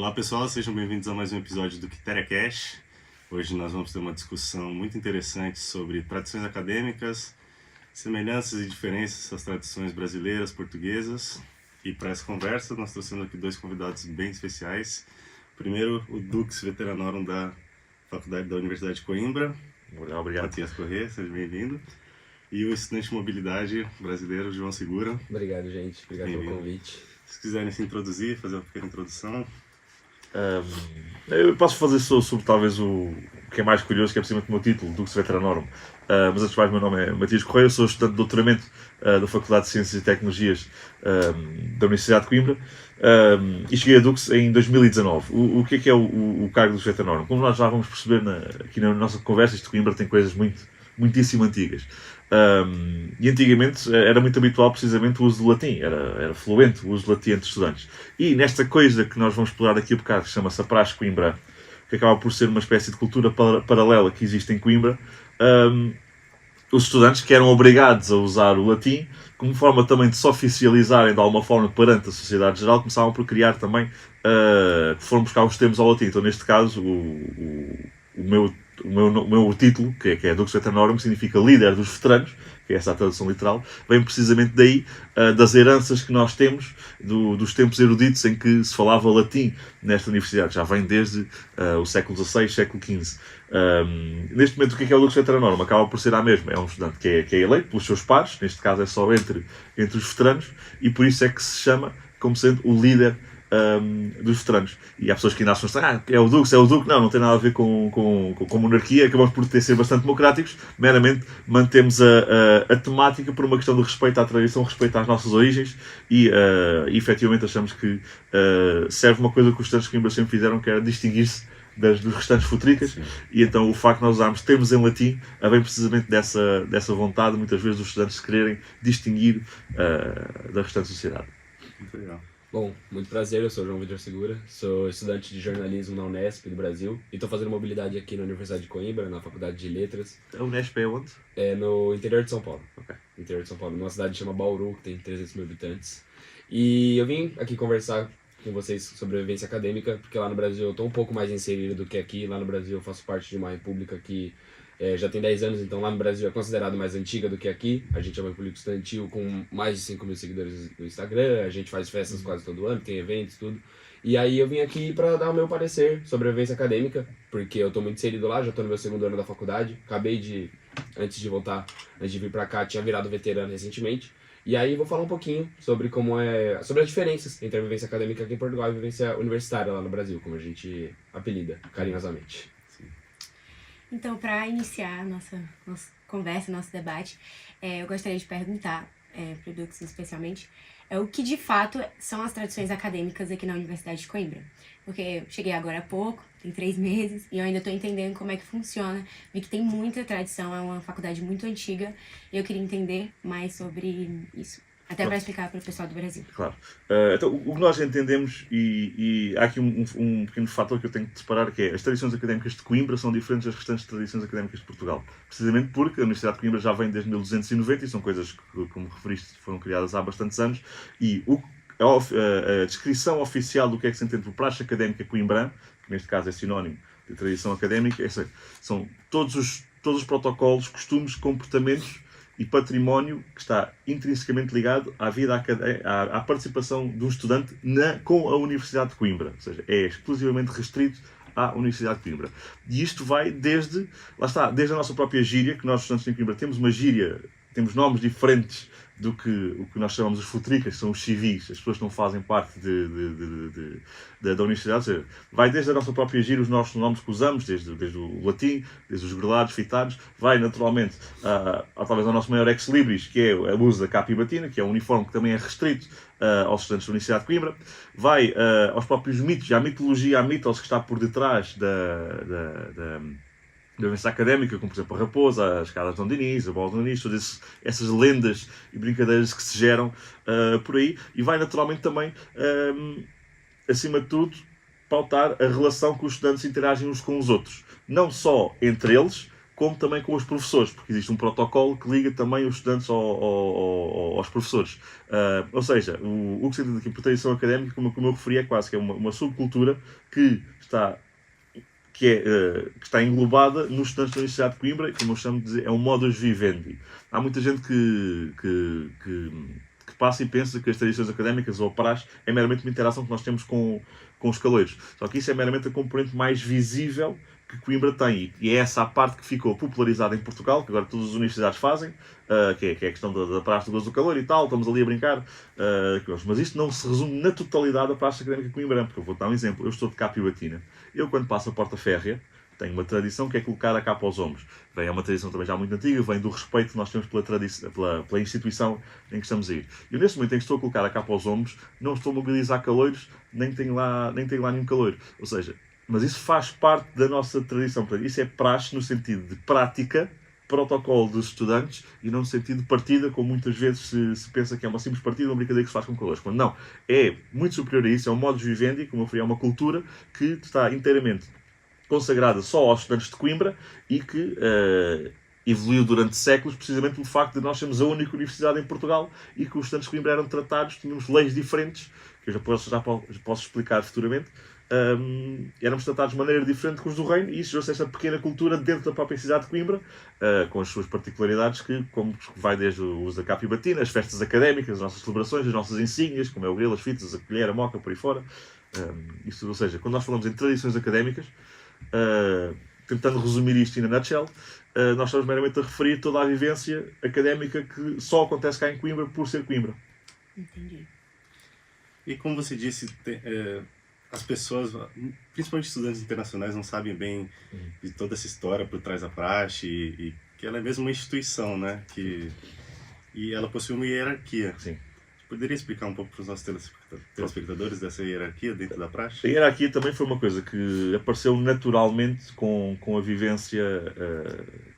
Olá pessoal, sejam bem-vindos a mais um episódio do Quitéria Cash. Hoje nós vamos ter uma discussão muito interessante sobre tradições acadêmicas, semelhanças e diferenças das tradições brasileiras, portuguesas. E para essa conversa nós trouxemos aqui dois convidados bem especiais. Primeiro, o Dux Veteranorum da Faculdade da Universidade de Coimbra. Obrigado. Matias Corrêa, seja bem-vindo. E o estudante de mobilidade brasileiro, João Segura. Obrigado, gente. Obrigado pelo convite. Se quiserem se introduzir, fazer uma pequena introdução. Eu posso fazer sobre talvez o que é mais curioso, que é precisamente o meu título, Dux Veteranorum. Mas antes de mais, o meu nome é Matias Corrêa, sou estudante de doutoramento da Faculdade de Ciências e Tecnologias da Universidade de Coimbra e cheguei a Dux em 2019. O que é o cargo Dux Veteranorum? Como nós já vamos perceber aqui na nossa conversa, isto de Coimbra tem coisas muitíssimo antigas. E antigamente era muito habitual precisamente o uso do latim, era fluente o uso do latim entre estudantes. E nesta coisa que nós vamos explorar aqui a bocado, que chama-se a Praxe Coimbra, que acaba por ser uma espécie de cultura paralela que existe em Coimbra, os estudantes que eram obrigados a usar o latim, como forma também de se oficializarem de alguma forma perante a sociedade geral, começavam por criar também, foram buscar os termos ao latim. Então neste caso, o meu título, que é Dux Veteranorum, significa líder dos veteranos, que é essa a tradução literal, vem precisamente daí, das heranças que nós temos, dos tempos eruditos em que se falava latim nesta universidade. Já vem desde o século XVI, século XV. Neste momento, o que é o Dux Veteranorum? Acaba por ser a mesma. É um estudante que é eleito pelos seus pares, neste caso é só entre os veteranos, e por isso é que se chama como sendo o líder dos veteranos. E há pessoas que ainda acham que é o Dux. Não tem nada a ver com monarquia. Acabamos por ser bastante democráticos. Meramente mantemos a temática por uma questão de respeito à tradição, respeito às nossas origens e efetivamente achamos que serve uma coisa que os estudantes de Coimbra sempre fizeram, que era distinguir-se dos restantes futricas. Sim. E então o facto de nós usarmos termos em latim vem precisamente dessa vontade, muitas vezes, dos estudantes se quererem distinguir da restante sociedade. Muito legal. Bom, muito prazer, eu sou o João Vitor Segura, sou estudante de jornalismo na Unesp do Brasil e estou fazendo mobilidade aqui na Universidade de Coimbra, na Faculdade de Letras. A Unesp é onde? É no interior de São Paulo. Okay. Interior de São Paulo, numa cidade que chama Bauru, que tem 300 mil habitantes. E eu vim aqui conversar com vocês sobre a vivência acadêmica, porque lá no Brasil eu estou um pouco mais inserido do que aqui. Lá no Brasil eu faço parte de uma república que já tem 10 anos, então lá no Brasil é considerado mais antiga do que aqui. A gente é uma república estudantil com mais de 5 mil seguidores no Instagram, a gente faz festas quase todo ano, tem eventos, tudo. E aí eu vim aqui para dar o meu parecer sobre a vivência acadêmica, porque eu estou muito inserido lá, já estou no meu segundo ano da faculdade, antes de vir para cá, tinha virado veterano recentemente. E aí vou falar um pouquinho sobre sobre as diferenças entre a vivência acadêmica aqui em Portugal e a vivência universitária lá no Brasil, como a gente apelida carinhosamente. Então, para iniciar a nossa conversa, nosso debate, eu gostaria de perguntar, para o Dux especialmente, o que de fato são as tradições acadêmicas aqui na Universidade de Coimbra. Porque eu cheguei agora há pouco, tem 3 meses, e eu ainda estou entendendo como é que funciona. Vi que tem muita tradição, é uma faculdade muito antiga, e eu queria entender mais sobre isso. Até para explicar para o pessoal do Brasil. Claro. Então, o que nós entendemos, e há aqui um pequeno fator que eu tenho que separar, que é as tradições académicas de Coimbra são diferentes das restantes tradições académicas de Portugal. Precisamente porque a Universidade de Coimbra já vem desde 1290 e são coisas que, como referiste, foram criadas há bastantes anos. E a descrição oficial do que é que se entende por praxe académica coimbrã, que neste caso é sinónimo de tradição académica, são todos os protocolos, costumes, comportamentos e património que está intrinsecamente ligado à vida à participação de um estudante com a Universidade de Coimbra. Ou seja, é exclusivamente restrito à Universidade de Coimbra. E isto vai desde a nossa própria gíria, que nós estudantes de Coimbra temos uma gíria, temos nomes diferentes do que o que nós chamamos os futricas, são os civis, as pessoas que não fazem parte da universidade. Ou seja, vai desde a nossa própria gíria, os nossos nomes que usamos, desde o latim, desde os grelados, fitados, vai naturalmente talvez ao nosso maior ex-libris, que é o uso da capa e batina, que é um uniforme que também é restrito aos estudantes da Universidade de Coimbra, vai aos próprios mitos, à mitologia, à mitos que está por detrás da vivência académica, como por exemplo a raposa, as escadas de Dom Dinis, a bola de Dom Dinis, todas essas lendas e brincadeiras que se geram por aí, e vai naturalmente também, acima de tudo, pautar a relação que os estudantes interagem uns com os outros. Não só entre eles, como também com os professores, porque existe um protocolo que liga também os estudantes aos professores. Ou seja, o que se entende aqui por tradição académica, como eu referi, é quase que é uma subcultura que está englobada nos estudantes da Universidade de Coimbra, e como eu chamo de dizer, é um modus vivendi. Há muita gente que passa e pensa que as tradições académicas ou a praxe é meramente uma interação que nós temos com os caloiros. Só que isso é meramente a componente mais visível que Coimbra tem, e é essa a parte que ficou popularizada em Portugal, que agora todas as universidades fazem, que é a questão da praxe do gozo do calor e tal, estamos ali a brincar, mas isto não se resume na totalidade da praxe académica coimbrana, porque eu vou dar um exemplo. Eu estou de capa e batina. Eu, quando passo a porta férrea, tenho uma tradição que é colocar a capa aos ombros. É uma tradição também já muito antiga, vem do respeito que nós temos pela instituição em que estamos a ir. E neste momento em que estou a colocar a capa aos ombros, não estou a mobilizar caloiros, nem tenho lá nenhum caloiro. Ou seja, mas isso faz parte da nossa tradição. Portanto, isso é praxe no sentido de prática, protocolo dos estudantes, e não no sentido de partida, como muitas vezes se pensa que é uma simples partida, uma brincadeira que se faz com calores. Quando não, é muito superior a isso, é um modus vivendi, como eu referi, é uma cultura que está inteiramente consagrada só aos estudantes de Coimbra e que evoluiu durante séculos, precisamente pelo facto de nós sermos a única universidade em Portugal e que os estudantes de Coimbra eram tratados, tínhamos leis diferentes, que eu já posso explicar futuramente. Éramos tratados de maneira diferente que os do Reino, e isso gerou-se essa pequena cultura dentro da própria cidade de Coimbra, com as suas particularidades, como vai desde o uso da capa e batina, as festas académicas, as nossas celebrações, as nossas insígnias, como é o grelo, as fitas, a colher, a moca, por aí fora. Isso, ou seja, quando nós falamos em tradições académicas, tentando resumir isto in a nutshell, nós estamos meramente a referir toda a vivência académica que só acontece cá em Coimbra por ser Coimbra. Entendi. E como você disse, as pessoas, principalmente estudantes internacionais, não sabem bem de toda essa história por trás da praxe e que ela é mesmo uma instituição, né? E ela possui uma hierarquia. Sim. Poderia explicar um pouco para os nossos telespectadores dessa hierarquia dentro da praxe? A hierarquia também foi uma coisa que apareceu naturalmente com a vivência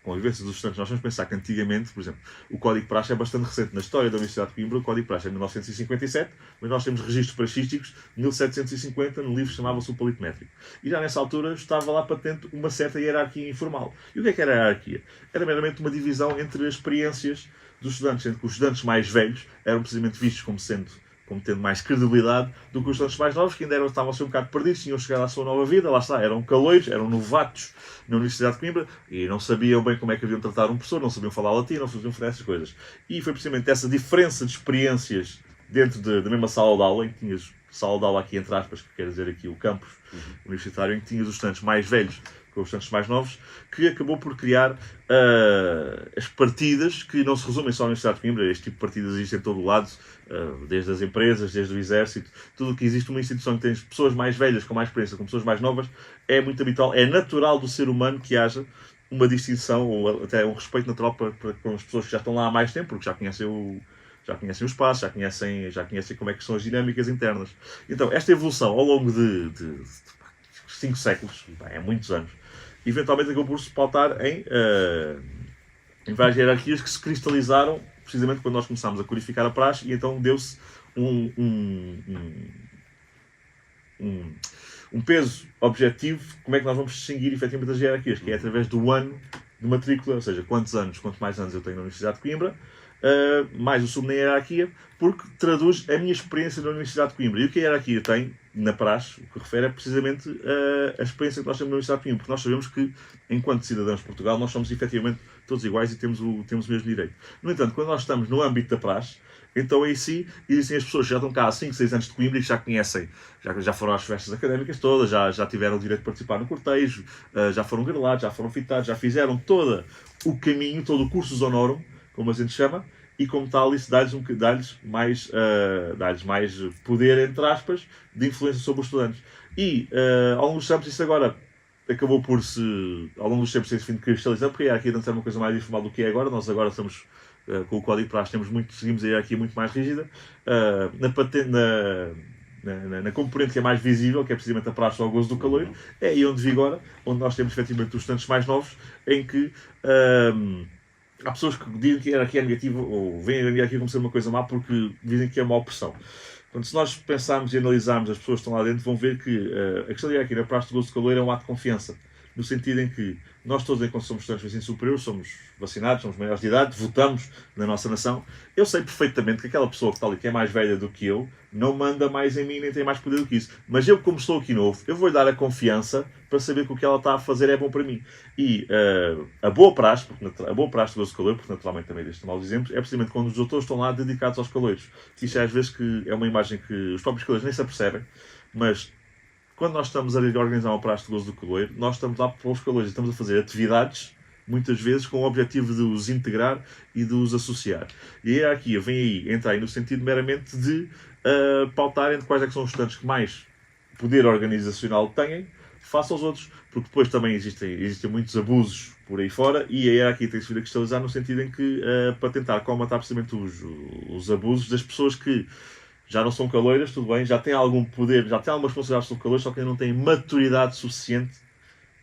dos estudantes. Nós vamos pensar que antigamente, por exemplo, o Código de Praxe é bastante recente na história da Universidade de Coimbra. O Código de Praxe é de 1957, mas nós temos registros praxísticos de 1750, no livro chamava-se o Palito Métrico. E já nessa altura estava lá patente uma certa hierarquia informal. E o que era a hierarquia? Era meramente uma divisão entre as experiências dos estudantes, sendo que os estudantes mais velhos eram precisamente vistos como tendo mais credibilidade do que os estudantes mais novos, que ainda estavam a ser um bocado perdidos, tinham chegado à sua nova vida, lá está, eram caloiros, eram novatos na Universidade de Coimbra e não sabiam bem como é que haviam tratar um professor, não sabiam falar latim, não sabiam fazer essas coisas. E foi precisamente essa diferença de experiências dentro da mesma sala de aula, em que tinhas sala de aula aqui entre aspas, que quer dizer aqui o campus universitário, em que tinhas os estudantes mais velhos com os estudantes mais novos, que acabou por criar as partidas, que não se resumem só à Universidade de Coimbra. Este tipo de partidas existe em todo o lado, desde as empresas, desde o exército, tudo o que existe uma instituição que tem pessoas mais velhas com mais experiência, com pessoas mais novas, é muito habitual, é natural do ser humano que haja uma distinção, ou até um respeito natural para com as pessoas que já estão lá há mais tempo, porque já conhecem o espaço, já conhecem como é que são as dinâmicas internas. Então, esta evolução ao longo de 5 séculos, é muitos anos, eventualmente acabou por se pautar em várias hierarquias que se cristalizaram precisamente quando nós começámos a codificar a praxe, e então deu-se um peso objetivo de como é que nós vamos distinguir efetivamente as hierarquias, que é através do ano de matrícula, ou seja, quanto mais anos eu tenho na Universidade de Coimbra, mais eu subo na hierarquia, porque traduz a minha experiência na Universidade de Coimbra. E o que a hierarquia tem na praxe, o que refere é precisamente a experiência que nós temos na Universidade de Coimbra, porque nós sabemos que, enquanto cidadãos de Portugal, nós somos efetivamente todos iguais e temos o mesmo direito. No entanto, quando nós estamos no âmbito da praxe, então aí sim existem as pessoas que já estão cá há 5, 6 anos de Coimbra e que já conhecem, já foram às festas académicas todas, já tiveram o direito de participar no cortejo, já foram grelados, já foram fitados, já fizeram todo o caminho, todo o cursus honorum, como a gente chama, e como tal isso dá-lhes mais poder, entre aspas, de influência sobre os estudantes. E ao longo dos tempos isso agora acabou por ao longo dos tempos ser cristalizando, porque a hierarquia antes era uma coisa mais informal do que é agora. Nós agora estamos com o Código de Praxe, seguimos a hierarquia muito mais rígida. Na componente que é mais visível, que é precisamente a praxe ao gozo do caloiro, é aí onde vigora, onde nós temos efetivamente os estudantes mais novos, em que há pessoas que dizem que a hierarquia é negativa, ou veem a hierarquia como ser uma coisa má, porque dizem que é uma opressão. Portanto, se nós pensarmos e analisarmos as pessoas que estão lá dentro, vão ver que a questão da hierarquia na praxe do gozo do caloiro é um ato de confiança. no sentido em que nós todos, enquanto somos estudantes de ensino superior, somos vacinados, somos maiores de idade, votamos na nossa nação. Eu sei perfeitamente que aquela pessoa que está ali, que é mais velha do que eu, não manda mais em mim, nem tem mais poder do que isso. Mas eu, como estou aqui novo, eu vou-lhe dar a confiança para saber que o que ela está a fazer é bom para mim. E a boa praxe, a boa praxe do gozo calor, porque naturalmente também deste maus exemplos, é precisamente quando os doutores estão lá dedicados aos caloiros. Isto é às vezes que é uma imagem que os próprios caloiros nem se apercebem, mas quando nós estamos a organizar uma praxe de gozo do caloiro, nós estamos lá para os caloiros e estamos a fazer atividades, muitas vezes com o objetivo de os integrar e de os associar. E a hierarquia vem aí, entra aí no sentido meramente de pautar entre quais é que são os estudantes que mais poder organizacional têm, face aos outros, porque depois também existem muitos abusos por aí fora e a hierarquia tem que se vir a cristalizar no sentido em que, para tentar comatar precisamente os abusos das pessoas que já não são caloiras, tudo bem, já têm algum poder, já têm alguma responsabilidade sobre caloiros, só que ainda não têm maturidade suficiente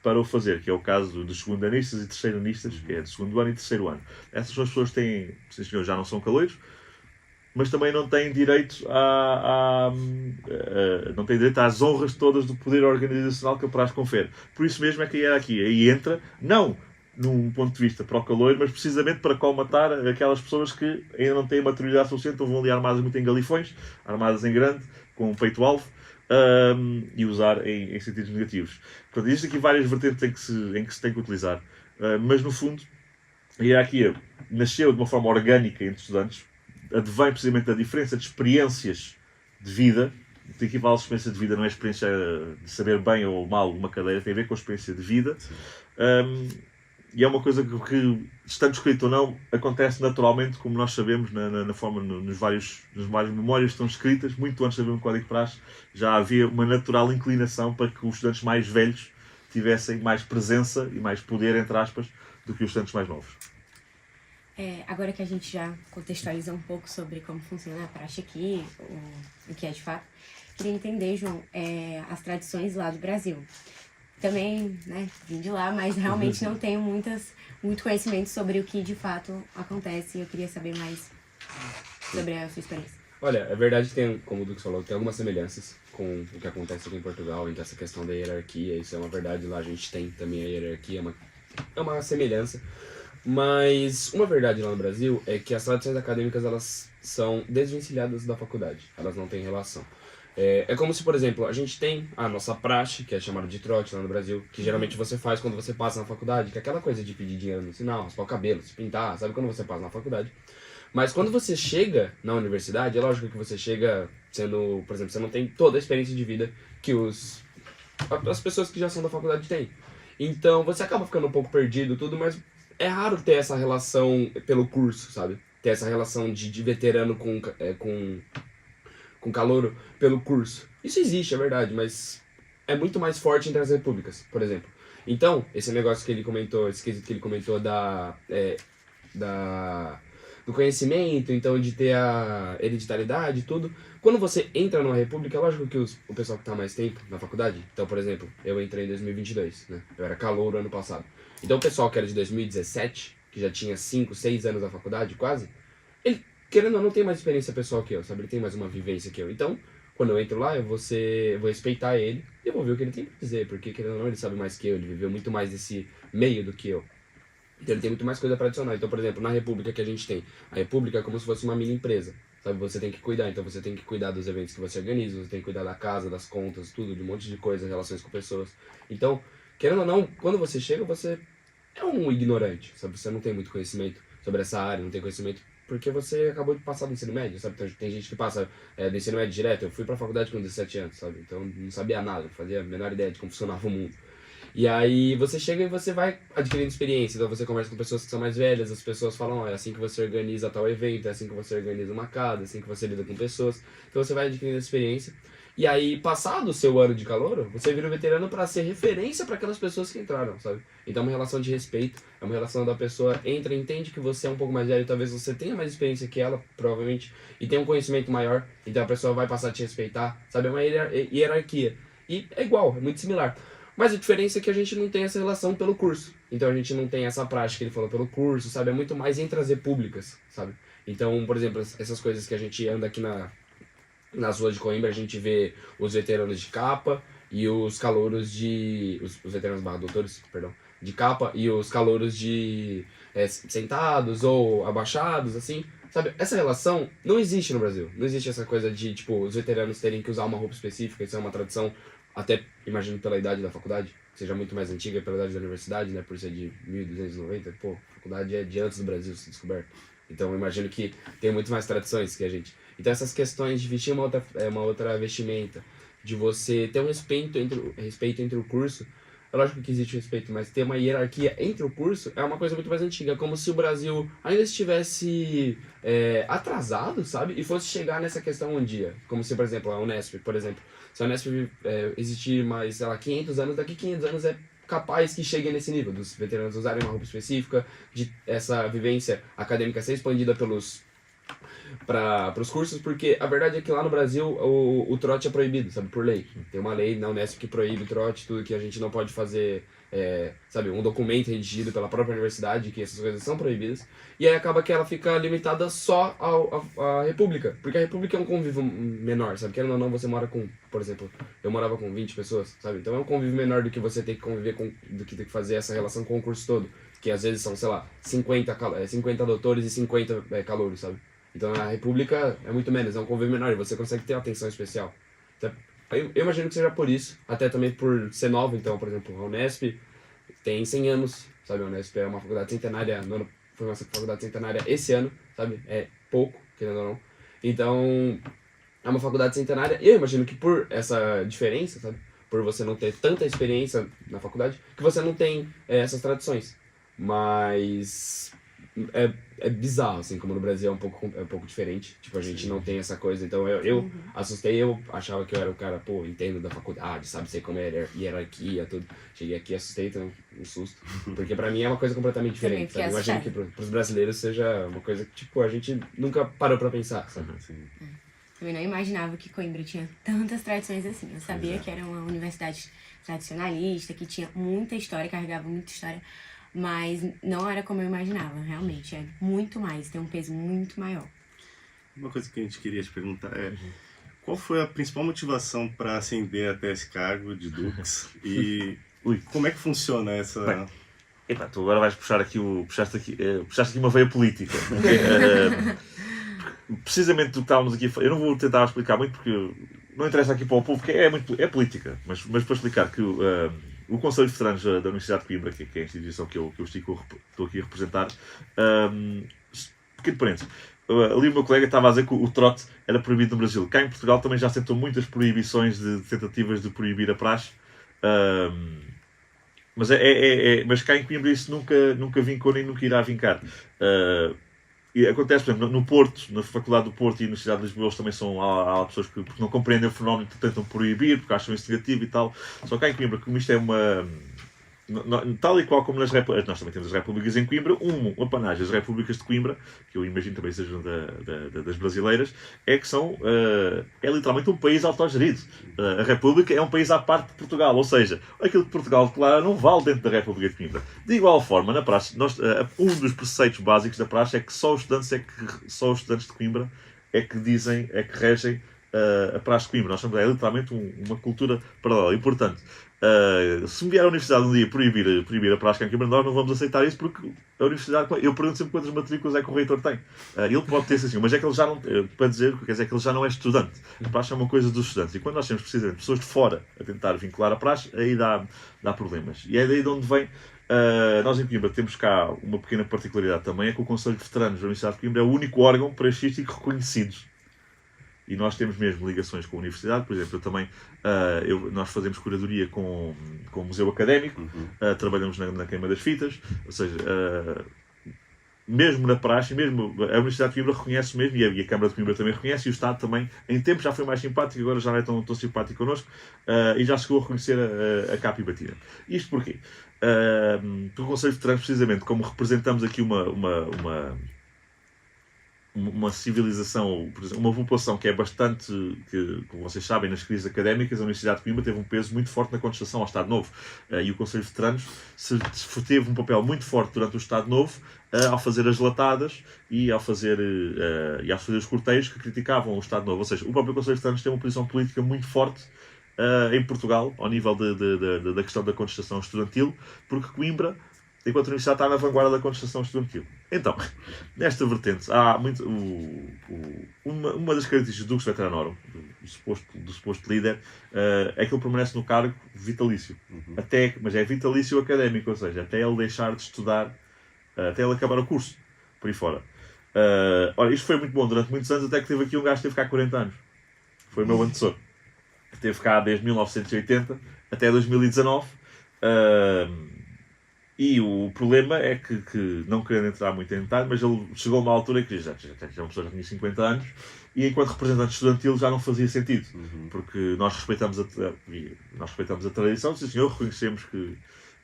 para o fazer, que é o caso dos segundanistas e terceiranistas, que é de segundo ano e terceiro ano. Essas são as pessoas que têm, sim senhor, já não são caloiros, mas também não têm direito não têm direito às honras todas do poder organizacional que a praxe confere. Por isso mesmo é que a hierarquia aí entra, não num ponto de vista para o caloiro, mas precisamente para colmatar aquelas pessoas que ainda não têm maturidade suficiente, então vão ali armadas muito em galifões, armadas em grande, com um peito-alvo, e usar em sentidos negativos. Portanto, existem aqui várias vertentes em que se tem que utilizar, mas no fundo a hierarquia nasceu de uma forma orgânica entre estudantes, advém precisamente da diferença de experiências de vida. Tem que equivale a experiência de vida, não é a experiência de saber bem ou mal uma cadeira, tem a ver com a experiência de vida. E é uma coisa que, estando escrito ou não, acontece naturalmente, como nós sabemos, na forma, nos vários memórias que estão escritas, muito antes de haver um código de praxe, já havia uma natural inclinação para que os estudantes mais velhos tivessem mais presença e mais poder, entre aspas, do que os estudantes mais novos. Agora que a gente já contextualizou um pouco sobre como funciona a praxe aqui, o que é de fato, queria entender, João, as tradições lá do Brasil. Também, né, vim de lá, mas realmente não tenho muito conhecimento sobre o que de fato acontece e eu queria saber mais sobre a sua experiência. Olha, é verdade que tem, como o Dux falou, tem algumas semelhanças com o que acontece aqui em Portugal, entre essa questão da hierarquia, isso é uma verdade, lá a gente tem também a hierarquia, é uma semelhança. Mas uma verdade lá no Brasil é que as tradições acadêmicas elas são desvencilhadas da faculdade, elas não têm relação. É como se, por exemplo, a gente tem a nossa praxe, que é chamada de trote lá no Brasil, que geralmente você faz quando você passa na faculdade, que é aquela coisa de pedir dinheiro no sinal, raspar o cabelo, se pintar, sabe quando você passa na faculdade. Mas quando você chega na universidade, é lógico que você chega sendo, por exemplo, você não tem toda a experiência de vida que as pessoas que já são da faculdade têm. Então você acaba ficando um pouco perdido, tudo, mas é raro ter essa relação pelo curso, sabe? Ter essa relação de veterano com calouro pelo curso. Isso existe, é verdade, mas é muito mais forte entre as repúblicas, por exemplo. Então, esse negócio que ele comentou, esse quesito que ele comentou do conhecimento, então de ter a hereditariedade e tudo. Quando você entra numa república, é lógico que o pessoal que está mais tempo na faculdade, então, por exemplo, eu entrei em 2022, né? Eu era calouro ano passado. Então o pessoal que era de 2017, que já tinha 5, 6 anos na faculdade, quase, ele, querendo ou não, tem mais experiência pessoal que eu, sabe? Ele tem mais uma vivência que eu. Então, quando eu entro lá, eu vou respeitar ele e eu vou ver o que ele tem pra dizer, porque, querendo ou não, ele sabe mais que eu, ele viveu muito mais desse meio do que eu. Então ele tem muito mais coisa para adicionar. Então, por exemplo, na república que a gente tem, a república é como se fosse uma mini empresa, sabe? Você tem que cuidar, então você tem que cuidar dos eventos que você organiza, você tem que cuidar da casa, das contas, tudo, de um monte de coisa, relações com pessoas. Então, querendo ou não, quando você chega, você é um ignorante, sabe? Você não tem muito conhecimento sobre essa área, não tem conhecimento porque você acabou de passar do ensino médio, sabe? Tem gente que passa do ensino médio direto. Eu fui pra faculdade com 17 anos, sabe? Então não sabia nada, não fazia a menor ideia de como funcionava o mundo. E aí você chega e você vai adquirindo experiência, então você conversa com pessoas que são mais velhas, as pessoas falam, é assim que você organiza tal evento, é assim que você organiza uma casa, é assim que você lida com pessoas. Então você vai adquirindo experiência. E aí, passado o seu ano de calouro, você vira um veterano para ser referência para aquelas pessoas que entraram, sabe? Então é uma relação de respeito, é uma relação da pessoa entra, entende que você é um pouco mais velho, talvez você tenha mais experiência que ela, provavelmente, e tem um conhecimento maior, então a pessoa vai passar a te respeitar, sabe? É uma hierarquia. E é igual, é muito similar. Mas a diferença é que a gente não tem essa relação pelo curso. Então a gente não tem essa prática que ele falou pelo curso, sabe? É muito mais entre as repúblicas, sabe? Então, por exemplo, essas coisas que a gente anda aqui nas ruas de Coimbra, a gente vê os veteranos de capa e os calouros de... Os veteranos barra doutores, perdão, de capa, e os calouros de sentados ou abaixados, assim, sabe? Essa relação não existe no Brasil. Não existe essa coisa de, tipo, os veteranos terem que usar uma roupa específica. Isso é uma tradição, até, imagino, pela idade da faculdade, seja muito mais antiga pela idade da universidade, né? Por ser de 1290, pô, a faculdade é de antes do Brasil ser descoberto. Então, eu imagino que tem muito mais tradições que a gente. Então, essas questões de vestir uma outra vestimenta, de você ter um respeito entre o curso, é lógico que existe respeito, mas ter uma hierarquia entre o curso é uma coisa muito mais antiga. Como se o Brasil ainda estivesse atrasado, sabe? E fosse chegar nessa questão um dia. Como se, por exemplo, a Unesp, por exemplo. Se a Unesp existir mais, sei lá, 500 anos, daqui 500 anos é capaz que chegue nesse nível, dos veteranos usarem uma roupa específica, de essa vivência acadêmica ser expandida para os cursos, porque a verdade é que lá no Brasil o trote é proibido, sabe, por lei. Tem uma lei na Unesp que proíbe o trote, tudo que a gente não pode fazer, sabe, um documento redigido pela própria universidade, que essas coisas são proibidas, e aí acaba que ela fica limitada só à República, porque a República é um convívio menor, sabe, querendo ou não, você mora com, por exemplo, eu morava com 20 pessoas, sabe, então é um convívio menor do que você ter que conviver com, do que ter que fazer essa relação com o curso todo, que às vezes são, sei lá, 50 doutores e 50 calouros, sabe. Então a República é muito menos, é um convívio menor e você consegue ter uma atenção especial. Então, eu imagino que seja por isso, até também por ser nova. Então, por exemplo, a Unesp tem 100 anos, sabe? A Unesp é uma faculdade centenária, foi uma faculdade centenária esse ano, sabe? É pouco, querendo ou não. Então, é uma faculdade centenária e eu imagino que por essa diferença, sabe? Por você não ter tanta experiência na faculdade, que você não tem essas tradições. Mas é bizarro, assim, como no Brasil é um pouco diferente. Tipo, a gente não tem essa coisa. Então eu assustei, eu achava que eu era o cara, pô, entendo da faculdade, sabe, sei como é hierarquia, tudo. Cheguei aqui, assustei, então um susto. Porque pra mim é uma coisa completamente diferente, sabe? Imagino que pros brasileiros seja uma coisa que, tipo, a gente nunca parou pra pensar, sabe? Também não imaginava que Coimbra tinha tantas tradições assim. Eu sabia que era uma universidade tradicionalista, que tinha muita história, carregava muita história. Mas não era como eu imaginava, realmente. É muito mais, tem um peso muito maior. Uma coisa que a gente queria te perguntar é qual foi a principal motivação para ascender até esse cargo de Dux e como é que funciona essa... Bem, epá, tu agora vais puxaste aqui uma veia política. Precisamente do que estávamos aqui a falar, eu não vou tentar explicar muito porque não interessa aqui para o povo, porque é política, mas para explicar que o Conselho de Veteranos da Universidade de Coimbra, que é a instituição que eu estou aqui a representar, pequeno parênteses, ali o meu colega estava a dizer que o trote era proibido no Brasil. Cá em Portugal também já se tentam muitas proibições de tentativas de proibir a praxe, mas cá em Coimbra isso nunca vincou nem nunca irá vincar. E acontece, por exemplo, no Porto, na Faculdade do Porto e na Universidade de Lisboa, também há pessoas que não compreendem o fenómeno e tentam proibir, porque acham isso negativo e tal. Só que cá em Coimbra, como isto é tal e qual como nas repúblicas, nós também temos as repúblicas em Coimbra, uma panagem, as repúblicas de Coimbra, que eu imagino também sejam das brasileiras, é que é literalmente um país autogerido. A república é um país à parte de Portugal, ou seja, aquilo que Portugal declara não vale dentro da República de Coimbra. De igual forma, na praxe, um dos preceitos básicos da praxe é que só os estudantes de Coimbra é que regem a praxe de Coimbra. Nós somos literalmente uma cultura paralela e, portanto, se me vier a universidade um dia proibir a praxe em Coimbra, nós não vamos aceitar isso porque a universidade, eu pergunto sempre quantas matrículas é que o reitor tem. Ele pode ter assim, mas é que ele já não, para dizer, quer dizer que ele já não é estudante. A praxe é uma coisa dos estudantes. E quando nós temos precisamente pessoas de fora a tentar vincular a praxe, aí dá problemas. E é daí de onde vem. Nós em Coimbra temos cá uma pequena particularidade também, é que o Conselho de Veteranos da Universidade de Coimbra é o único órgão praxístico reconhecido. E nós temos mesmo ligações com a universidade, por exemplo, nós fazemos curadoria com o Museu Académico, trabalhamos na queima das fitas, ou seja, mesmo na praxe, mesmo a Universidade de Coimbra reconhece mesmo, e a Câmara de Coimbra também reconhece, e o Estado também, em tempo já foi mais simpático, agora já não é tão simpático connosco, e já chegou a reconhecer a capa e batina. Isto porquê? Porque o Conselho de Veteranos, precisamente, como representamos aqui uma civilização, por exemplo, uma população que é bastante, como vocês sabem, nas crises académicas, a Universidade de Coimbra teve um peso muito forte na contestação ao Estado Novo. E o Conselho de Veteranos teve um papel muito forte durante o Estado Novo, ao fazer as latadas e ao fazer os corteios que criticavam o Estado Novo. Ou seja, o próprio Conselho de Veteranos tem uma posição política muito forte em Portugal, ao nível da questão da contestação estudantil, porque Coimbra, enquanto universidade, está na vanguarda da contestação estudantil. Então, nesta vertente, há muito, uma das características do Dux Veteranorum, do suposto líder, é que ele permanece no cargo vitalício. Mas é vitalício académico, ou seja, até ele deixar de estudar, até ele acabar o curso, por aí fora. Olha, isto foi muito bom durante muitos anos, até que teve aqui um gajo que teve cá 40 anos. Foi o meu antecessor. Esteve cá desde 1980 até 2019. E o problema é que, não querendo entrar muito em detalhe, mas ele chegou a uma altura que já uma pessoa já tinha 50 anos e enquanto representante estudantil já não fazia sentido. Porque nós respeitamos a tradição, sim senhor, reconhecemos que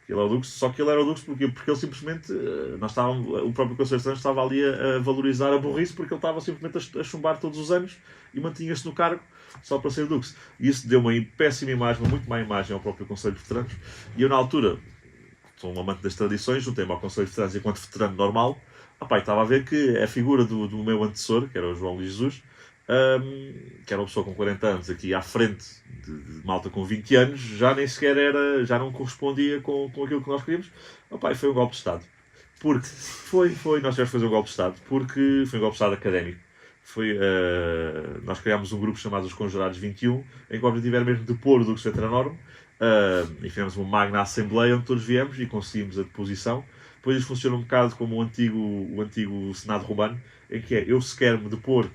ele é o Dux, só que ele era o Dux porque ele simplesmente, o próprio Conselho de Estranhos estava ali a valorizar a burrice porque ele estava simplesmente a chumbar todos os anos e mantinha-se no cargo só para ser Dux. E isso deu uma péssima imagem, uma muito má imagem ao próprio Conselho de Veteranos. E eu, na altura, sou um amante das tradições, juntei-me ao Conselho de Veteranos enquanto veterano normal. Estava a ver que a figura do meu antecessor, que era o João Luís Jesus, que era uma pessoa com 40 anos aqui à frente de malta com 20 anos, já nem sequer já não correspondia com aquilo que nós queríamos. Foi um golpe de Estado. Porque nós tivemos que fazer um golpe de Estado, porque foi um golpe de Estado académico. Nós criámos um grupo chamado Os Conjurados 21, em que o objetivo era mesmo depor o Dux Veteranorum, e fizemos uma magna assembleia onde todos viemos e conseguimos a deposição. Depois isso funciona um bocado como o antigo Senado Romano, em que eu se quero me depor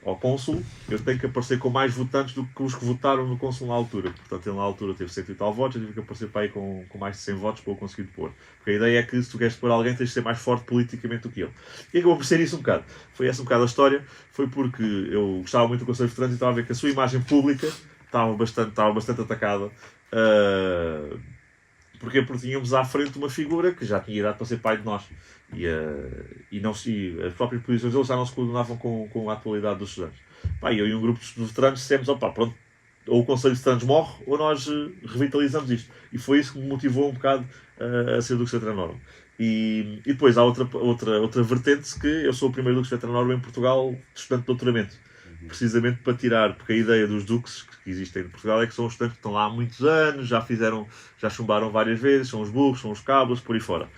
ao cônsul, eu tenho que aparecer com mais votantes do que os que votaram no cônsul na altura. Portanto, ele na altura teve 100 e tal votos, eu tive que aparecer para aí com mais de 100 votos para eu conseguir depor. Porque a ideia é que se tu queres depor alguém, tens de ser mais forte politicamente do que ele. E acabou por ser isso um bocado. Foi essa um bocado a história. Foi porque eu gostava muito do Conselho de Veteranos e estava a ver que a sua imagem pública estava bastante atacada. Porque tínhamos à frente uma figura que já tinha idade para ser pai de nós. E as próprias posições deles já não se coordenavam com a atualidade dos estudantes. Eu e um grupo de veteranos dissemos, pronto, ou o Conselho de Veteranos morre, ou nós revitalizamos isto. E foi isso que me motivou um bocado a ser Dux Veteranorum. E depois há outra vertente, que eu sou o primeiro Dux Veteranorum em Portugal de estudante de doutoramento. Precisamente para tirar, porque a ideia dos Dux que existem em Portugal é que são os estudantes que estão lá há muitos anos, já chumbaram várias vezes, são os burros, são os cabos, por aí fora.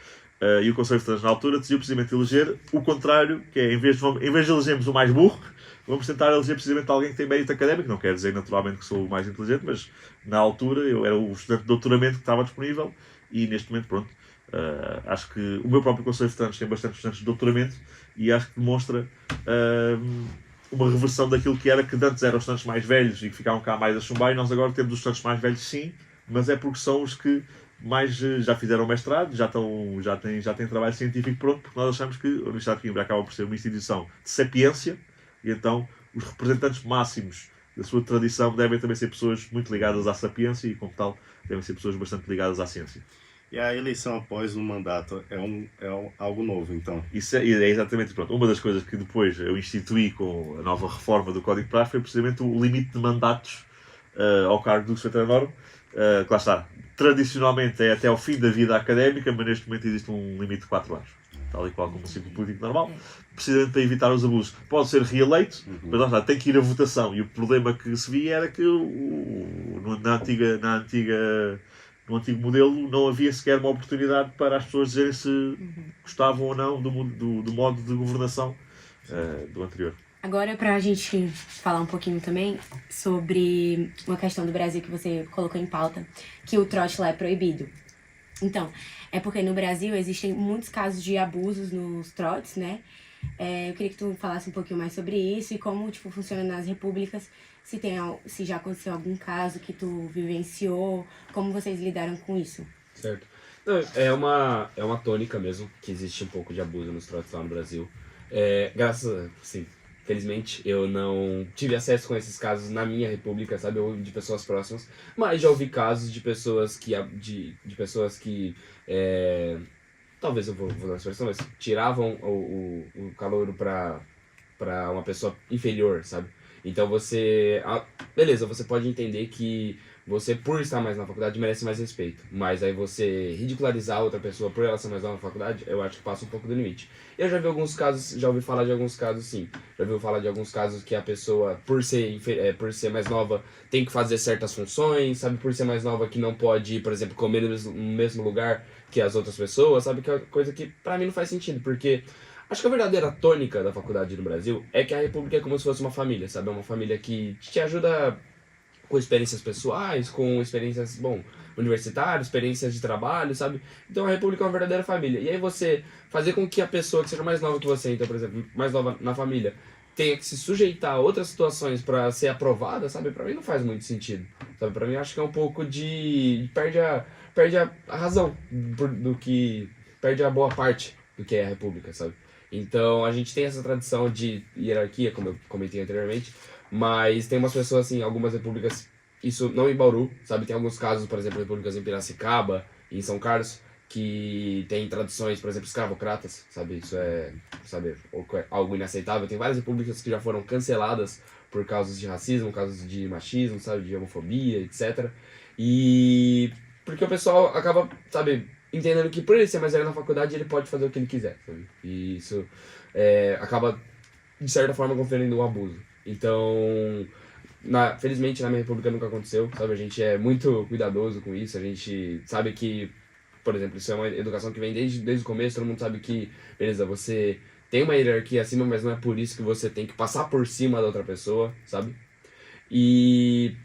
E o Conselho de Veteranos na altura decidiu precisamente eleger o contrário, que é, em vez de elegermos o mais burro, vamos tentar eleger precisamente alguém que tem mérito académico. Não quer dizer naturalmente que sou o mais inteligente, mas na altura eu era o estudante de doutoramento que estava disponível e neste momento, pronto, acho que o meu próprio Conselho de Veteranos tem bastante estudantes de doutoramento e acho que demonstra uma reversão daquilo que antes eram os estudantes mais velhos e que ficavam cá mais a chumbar, e nós agora temos os estudantes mais velhos, sim, mas é porque são os que mais já fizeram mestrado, já têm trabalho científico pronto, porque nós achamos que a Universidade de Coimbra acaba por ser uma instituição de sapiência e então os representantes máximos da sua tradição devem também ser pessoas muito ligadas à sapiência e, como tal, devem ser pessoas bastante ligadas à ciência. E a eleição após um mandato é algo novo, então? Isso é exatamente, pronto. Uma das coisas que depois eu instituí com a nova reforma do Código de Praxe foi precisamente o limite de mandatos ao cargo do Veteranorum. Que lá está, tradicionalmente é até ao fim da vida académica, mas neste momento existe um limite de 4 anos. Tal e qual como um ciclo político normal, precisamente para evitar os abusos. Pode ser reeleito, mas lá está, tem que ir à votação. E o problema que se via era que no antigo modelo não havia sequer uma oportunidade para as pessoas dizerem se gostavam ou não do modo de governação do anterior. Agora, para a gente falar um pouquinho também sobre uma questão do Brasil que você colocou em pauta, que o trote lá é proibido. Então, é porque no Brasil existem muitos casos de abusos nos trotes, né? Eu queria que tu falasse um pouquinho mais sobre isso e como funciona nas repúblicas, se já aconteceu algum caso que tu vivenciou, como vocês lidaram com isso. Certo. Não, é uma tônica mesmo, que existe um pouco de abuso nos trotes lá no Brasil. Felizmente, eu não tive acesso com esses casos na minha república, sabe? Ou de pessoas próximas. Mas já ouvi casos de pessoas que... talvez eu vou dar uma expressão, mas tiravam o calouro pra uma pessoa inferior, sabe? Então beleza, você pode entender que você, por estar mais na faculdade, merece mais respeito. Mas aí você ridicularizar outra pessoa por ela ser mais nova na faculdade, eu acho que passa um pouco do limite. Eu já vi alguns casos, já ouvi falar de alguns casos sim. Já ouvi falar de alguns casos que a pessoa, por ser mais nova, tem que fazer certas funções, sabe? Por ser mais nova que não pode, por exemplo, comer no mesmo lugar que as outras pessoas, sabe? Que é coisa que pra mim não faz sentido, porque acho que a verdadeira tônica da faculdade no Brasil é que a República é como se fosse uma família, sabe? É uma família que te ajuda com experiências pessoais, com experiências, universitárias, experiências de trabalho, sabe? Então a República é uma verdadeira família. E aí você fazer com que a pessoa que seja mais nova que você, então, por exemplo, mais nova na família, tenha que se sujeitar a outras situações para ser aprovada, sabe? Pra mim não faz muito sentido, sabe? Pra mim acho que é um pouco de... perde a razão do que... perde a boa parte do que é a República, sabe? Então a gente tem essa tradição de hierarquia, como eu comentei anteriormente, mas tem umas pessoas, assim, algumas repúblicas, isso não em Bauru, sabe? Tem alguns casos, por exemplo, repúblicas em Piracicaba, em São Carlos, que tem tradições, por exemplo, escravocratas, sabe? Isso é, sabe, algo inaceitável. Tem várias repúblicas que já foram canceladas por causas de racismo, causas de machismo, sabe? De homofobia, etc. E porque o pessoal acaba, sabe, entendendo que por ele ser mais velho na faculdade, ele pode fazer o que ele quiser, sabe? E isso acaba, de certa forma, conferindo um abuso. Então, felizmente na minha república nunca aconteceu, sabe? A gente é muito cuidadoso com isso, a gente sabe que, por exemplo, isso é uma educação que vem desde o começo, todo mundo sabe que, beleza, você tem uma hierarquia acima, mas não é por isso que você tem que passar por cima da outra pessoa, sabe? E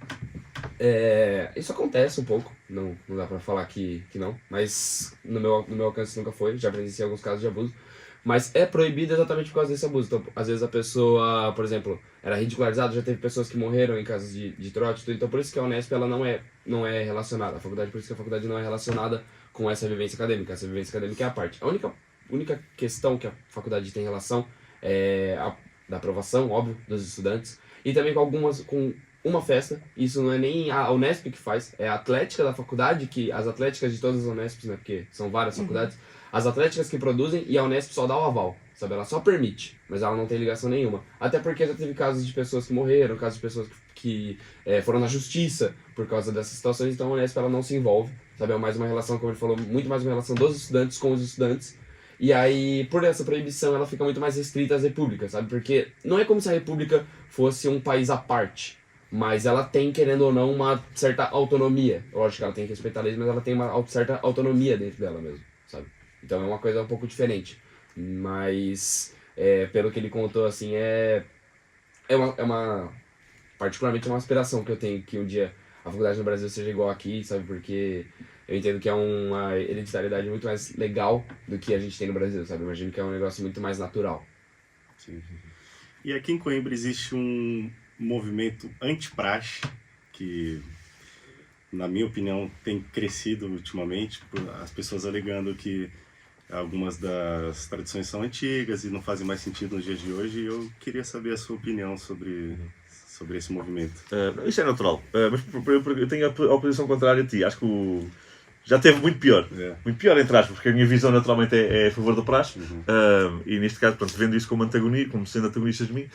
isso acontece um pouco, não dá pra falar que não, mas no meu alcance nunca foi, já presenciei alguns casos de abuso. Mas é proibido exatamente por causa desse abuso. Então, às vezes a pessoa, por exemplo, era ridicularizada, já teve pessoas que morreram em casos de trote, tudo. Então por isso que a Unesp ela não é relacionada. A faculdade, por isso que a faculdade não é relacionada com essa vivência acadêmica. Essa vivência acadêmica é a parte. A única questão que a faculdade tem relação é da aprovação, óbvio, dos estudantes. E também com uma festa. Isso não é nem a Unesp que faz, é a atlética da faculdade, que as atléticas de todas as Unesps, né, porque são várias faculdades, as atléticas que produzem, e a Unesp só dá o aval, sabe? Ela só permite, mas ela não tem ligação nenhuma. Até porque já teve casos de pessoas que morreram, casos de pessoas que foram na justiça por causa dessas situações, então a Unesp ela não se envolve, sabe? É mais uma relação, como ele falou, muito mais uma relação dos estudantes com os estudantes. E aí, por essa proibição, ela fica muito mais restrita às repúblicas, sabe? Porque não é como se a república fosse um país à parte, mas ela tem, querendo ou não, uma certa autonomia. Lógico que ela tem que respeitar a lei, mas ela tem uma certa autonomia dentro dela mesmo, sabe? Então é uma coisa um pouco diferente. Mas, pelo que ele contou, assim, particularmente é uma aspiração que eu tenho, que um dia a faculdade no Brasil seja igual aqui, sabe? Porque eu entendo que é uma hereditariedade muito mais legal do que a gente tem no Brasil, sabe? Eu imagino que é um negócio muito mais natural. Sim. E aqui em Coimbra existe um movimento anti-praxe que, na minha opinião, tem crescido ultimamente, as pessoas alegando que algumas das tradições são antigas e não fazem mais sentido nos dias de hoje. E eu queria saber a sua opinião sobre esse movimento. Isso é natural, mas eu tenho a oposição contrária a ti. Acho que já teve muito pior. Muito pior, entre aspas, porque a minha visão naturalmente é a favor do praxe. E neste caso, pronto, vendo isso como sendo antagonistas de mim,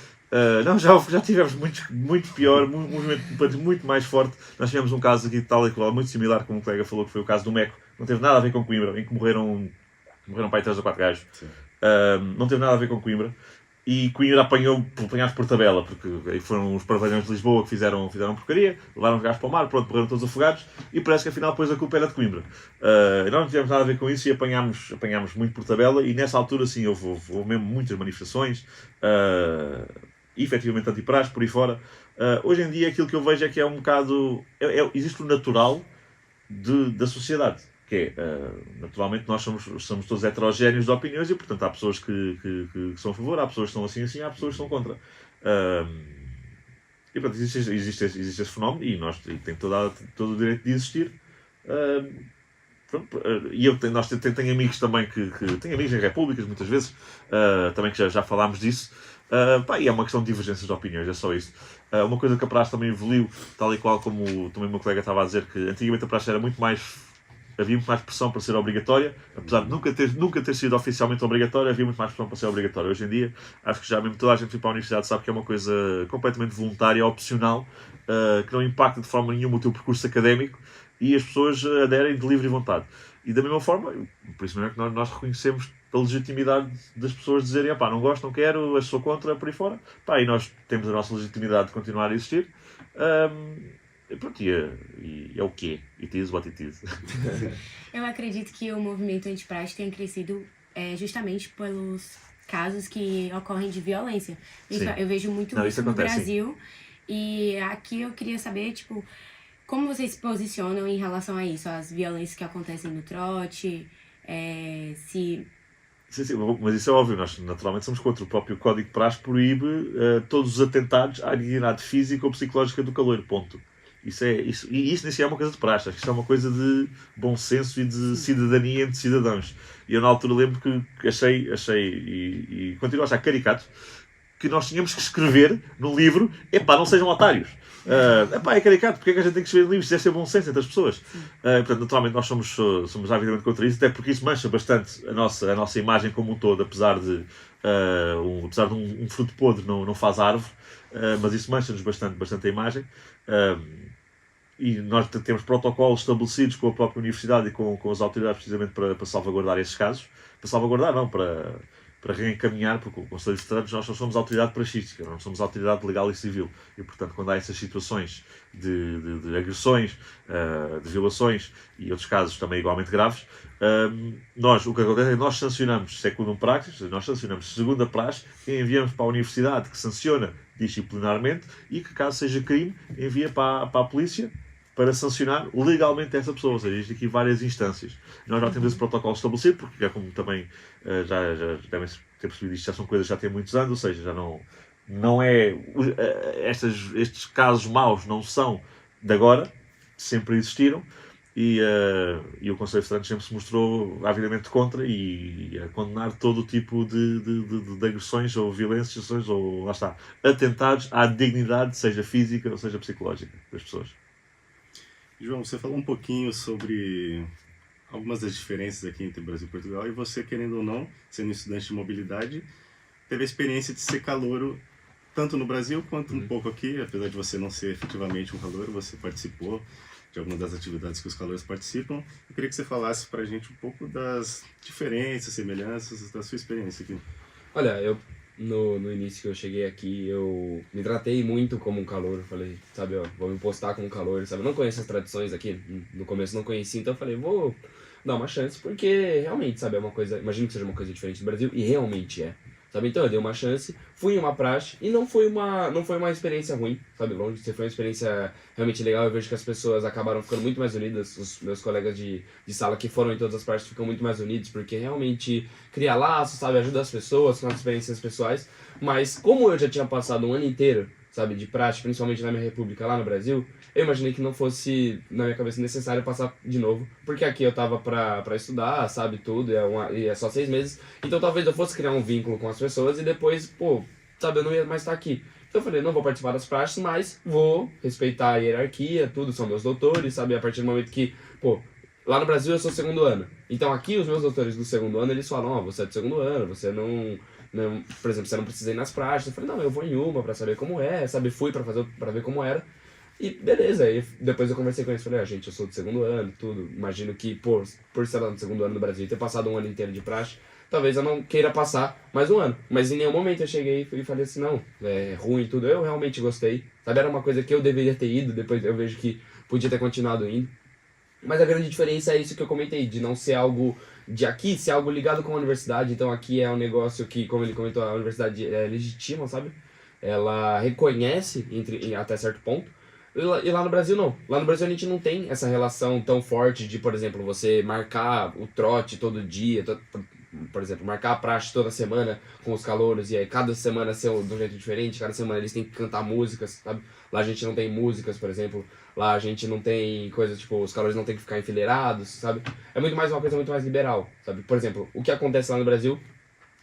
não, já tivemos muito pior, um movimento muito mais forte. Nós tivemos um caso aqui tal e qual, muito similar, como o colega falou, que foi o caso do Meco. Não teve nada a ver com Coimbra, em que morreram para aí 3 ou 4 gajos. Não teve nada a ver com Coimbra. E Coimbra apanhámos por tabela, porque aí foram os parvalhões de Lisboa que fizeram porcaria, levaram os gajos para o mar, pronto, morreram todos afogados, e parece que afinal depois a culpa era de Coimbra. Nós não tivemos nada a ver com isso e apanhámos muito por tabela, e nessa altura sim houve mesmo muitas manifestações, efetivamente anti-praxe, por aí fora. Hoje em dia aquilo que eu vejo é que é um bocado... existe o natural da sociedade. Que naturalmente nós somos todos heterogéneos de opiniões e portanto há pessoas que são a favor, há pessoas que estão assim, há pessoas que estão contra. E portanto existe esse fenómeno e tem todo o direito de existir. E nós tenho amigos também tenho amigos em repúblicas muitas vezes, também que já falámos disso. E é uma questão de divergências de opiniões, é só isso. Uma coisa que a praxe também evoluiu, tal e qual como também o meu colega estava a dizer, que antigamente a praxe era muito mais havia muito mais pressão para ser obrigatória, apesar de nunca ter sido oficialmente obrigatória, havia muito mais pressão para ser obrigatória. Hoje em dia, acho que já mesmo toda a gente que vai para a universidade sabe que é uma coisa completamente voluntária, opcional, que não impacta de forma nenhuma o teu percurso académico e as pessoas aderem de livre vontade. E da mesma forma, por isso mesmo é que nós reconhecemos a legitimidade das pessoas dizerem, pá, não gosto, não quero, sou contra, por aí fora. Pá, e nós temos a nossa legitimidade de continuar a existir. E pronto, e é o quê? It is what it is. Eu acredito que o movimento antipraxe tenha crescido justamente pelos casos que ocorrem de violência. Eu vejo muito isso no Brasil. E aqui eu queria saber, tipo, como vocês se posicionam em relação a isso? As violências que acontecem no trote, se... Sim, mas isso é óbvio, nós naturalmente somos contra. O próprio Código de Praxe proíbe todos os atentados à dignidade física ou psicológica do caloiro, ponto. E isso nem sequer é uma coisa de praxe, acho que isso é uma coisa de bom senso e de cidadania entre cidadãos. E eu na altura lembro que achei e continuo a achar caricato que nós tínhamos que escrever no livro, não sejam otários. É caricato, porque é que a gente tem que escrever livros? Isso deve ser bom senso entre as pessoas. Portanto, naturalmente nós somos avidamente contra isso, até porque isso mancha bastante a nossa imagem como um todo, apesar de um fruto podre não faz árvore, mas isso mancha-nos bastante a imagem. E nós temos protocolos estabelecidos com a própria universidade e com as autoridades precisamente para salvaguardar esses casos. Para salvaguardar, não, para reencaminhar, porque o Conselho de Estranhos nós não somos autoridade praxística, não somos autoridade legal e civil. E, portanto, quando há essas situações de agressões, de violações e outros casos também igualmente graves, o que acontece é que nós sancionamos secundum praxis, nós sancionamos segundo a praxe e enviamos para a universidade que sanciona disciplinarmente e que, caso seja crime, envia para a polícia para sancionar legalmente essa pessoa. Ou seja, existem aqui várias instâncias. Nós já temos esse protocolo estabelecido, porque como também já devem ter percebido, isto já são coisas que já têm muitos anos, ou seja, já não é... estes casos maus não são de agora, sempre existiram, e o Conselho de Estranhos sempre se mostrou avidamente contra e a condenar todo o tipo de agressões ou violências, ou lá está, atentados à dignidade, seja física ou seja psicológica das pessoas. João, você falou um pouquinho sobre algumas das diferenças aqui entre Brasil e Portugal, e você, querendo ou não, sendo estudante de mobilidade, teve a experiência de ser calouro tanto no Brasil quanto um pouco aqui, apesar de você não ser efetivamente um calouro, você participou de algumas das atividades que os calouros participam. Eu queria que você falasse pra gente um pouco das diferenças, semelhanças da sua experiência aqui. Olha, no início que eu cheguei aqui, eu me tratei muito como um calouro. Falei, sabe, vou me postar como um calouro, sabe? Eu não conheço as tradições aqui, no começo não conheci, então eu falei, vou dar uma chance, porque realmente, sabe, é uma coisa, imagino que seja uma coisa diferente do Brasil, e realmente é. Sabe? Então eu dei uma chance, fui em uma praxe e não foi uma experiência ruim, sabe? Longe de ser, foi uma experiência realmente legal. Eu vejo que as pessoas acabaram ficando muito mais unidas, os meus colegas de sala que foram em todas as praxes ficam muito mais unidos, porque realmente cria laços, sabe? Ajuda as pessoas com as experiências pessoais. Mas como eu já tinha passado um ano inteiro, sabe, de praxe, principalmente na minha república lá no Brasil, eu imaginei que não fosse, na minha cabeça, necessário passar de novo, porque aqui eu tava pra estudar, sabe, tudo, e é só 6 meses, então talvez eu fosse criar um vínculo com as pessoas e depois, sabe, eu não ia mais estar aqui. Então eu falei, não vou participar das praxes, mas vou respeitar a hierarquia, tudo, são meus doutores, sabe, a partir do momento que, lá no Brasil eu sou segundo ano, então aqui os meus doutores do segundo ano, eles falam, você é do segundo ano, você não, por exemplo, você não precisa ir nas praxes. Eu falei, não, eu vou em uma pra saber como é, sabe, fui pra ver como era. E beleza, aí depois eu conversei com eles, falei, gente, eu sou do segundo ano, tudo, imagino que por estar lá no segundo ano no Brasil e ter passado um ano inteiro de praxe, talvez eu não queira passar mais um ano. Mas em nenhum momento eu cheguei e falei assim, não, é ruim e tudo, eu realmente gostei, sabe, era uma coisa que eu deveria ter ido, depois eu vejo que podia ter continuado indo. Mas a grande diferença é isso que eu comentei, de não ser algo de aqui, ser algo ligado com a universidade. Então aqui é um negócio que, como ele comentou, a universidade é legitima, sabe? Ela reconhece até certo ponto. E lá no Brasil não. Lá no Brasil a gente não tem essa relação tão forte de, por exemplo, você marcar o trote todo dia, por exemplo, marcar a praxe toda semana com os calouros, e aí cada semana ser de um jeito diferente, cada semana eles têm que cantar músicas, sabe? Lá a gente não tem músicas, por exemplo, lá a gente não tem coisa, tipo, os calouros não tem que ficar enfileirados, sabe? É muito mais uma coisa muito mais liberal, sabe? Por exemplo, o que acontece lá no Brasil,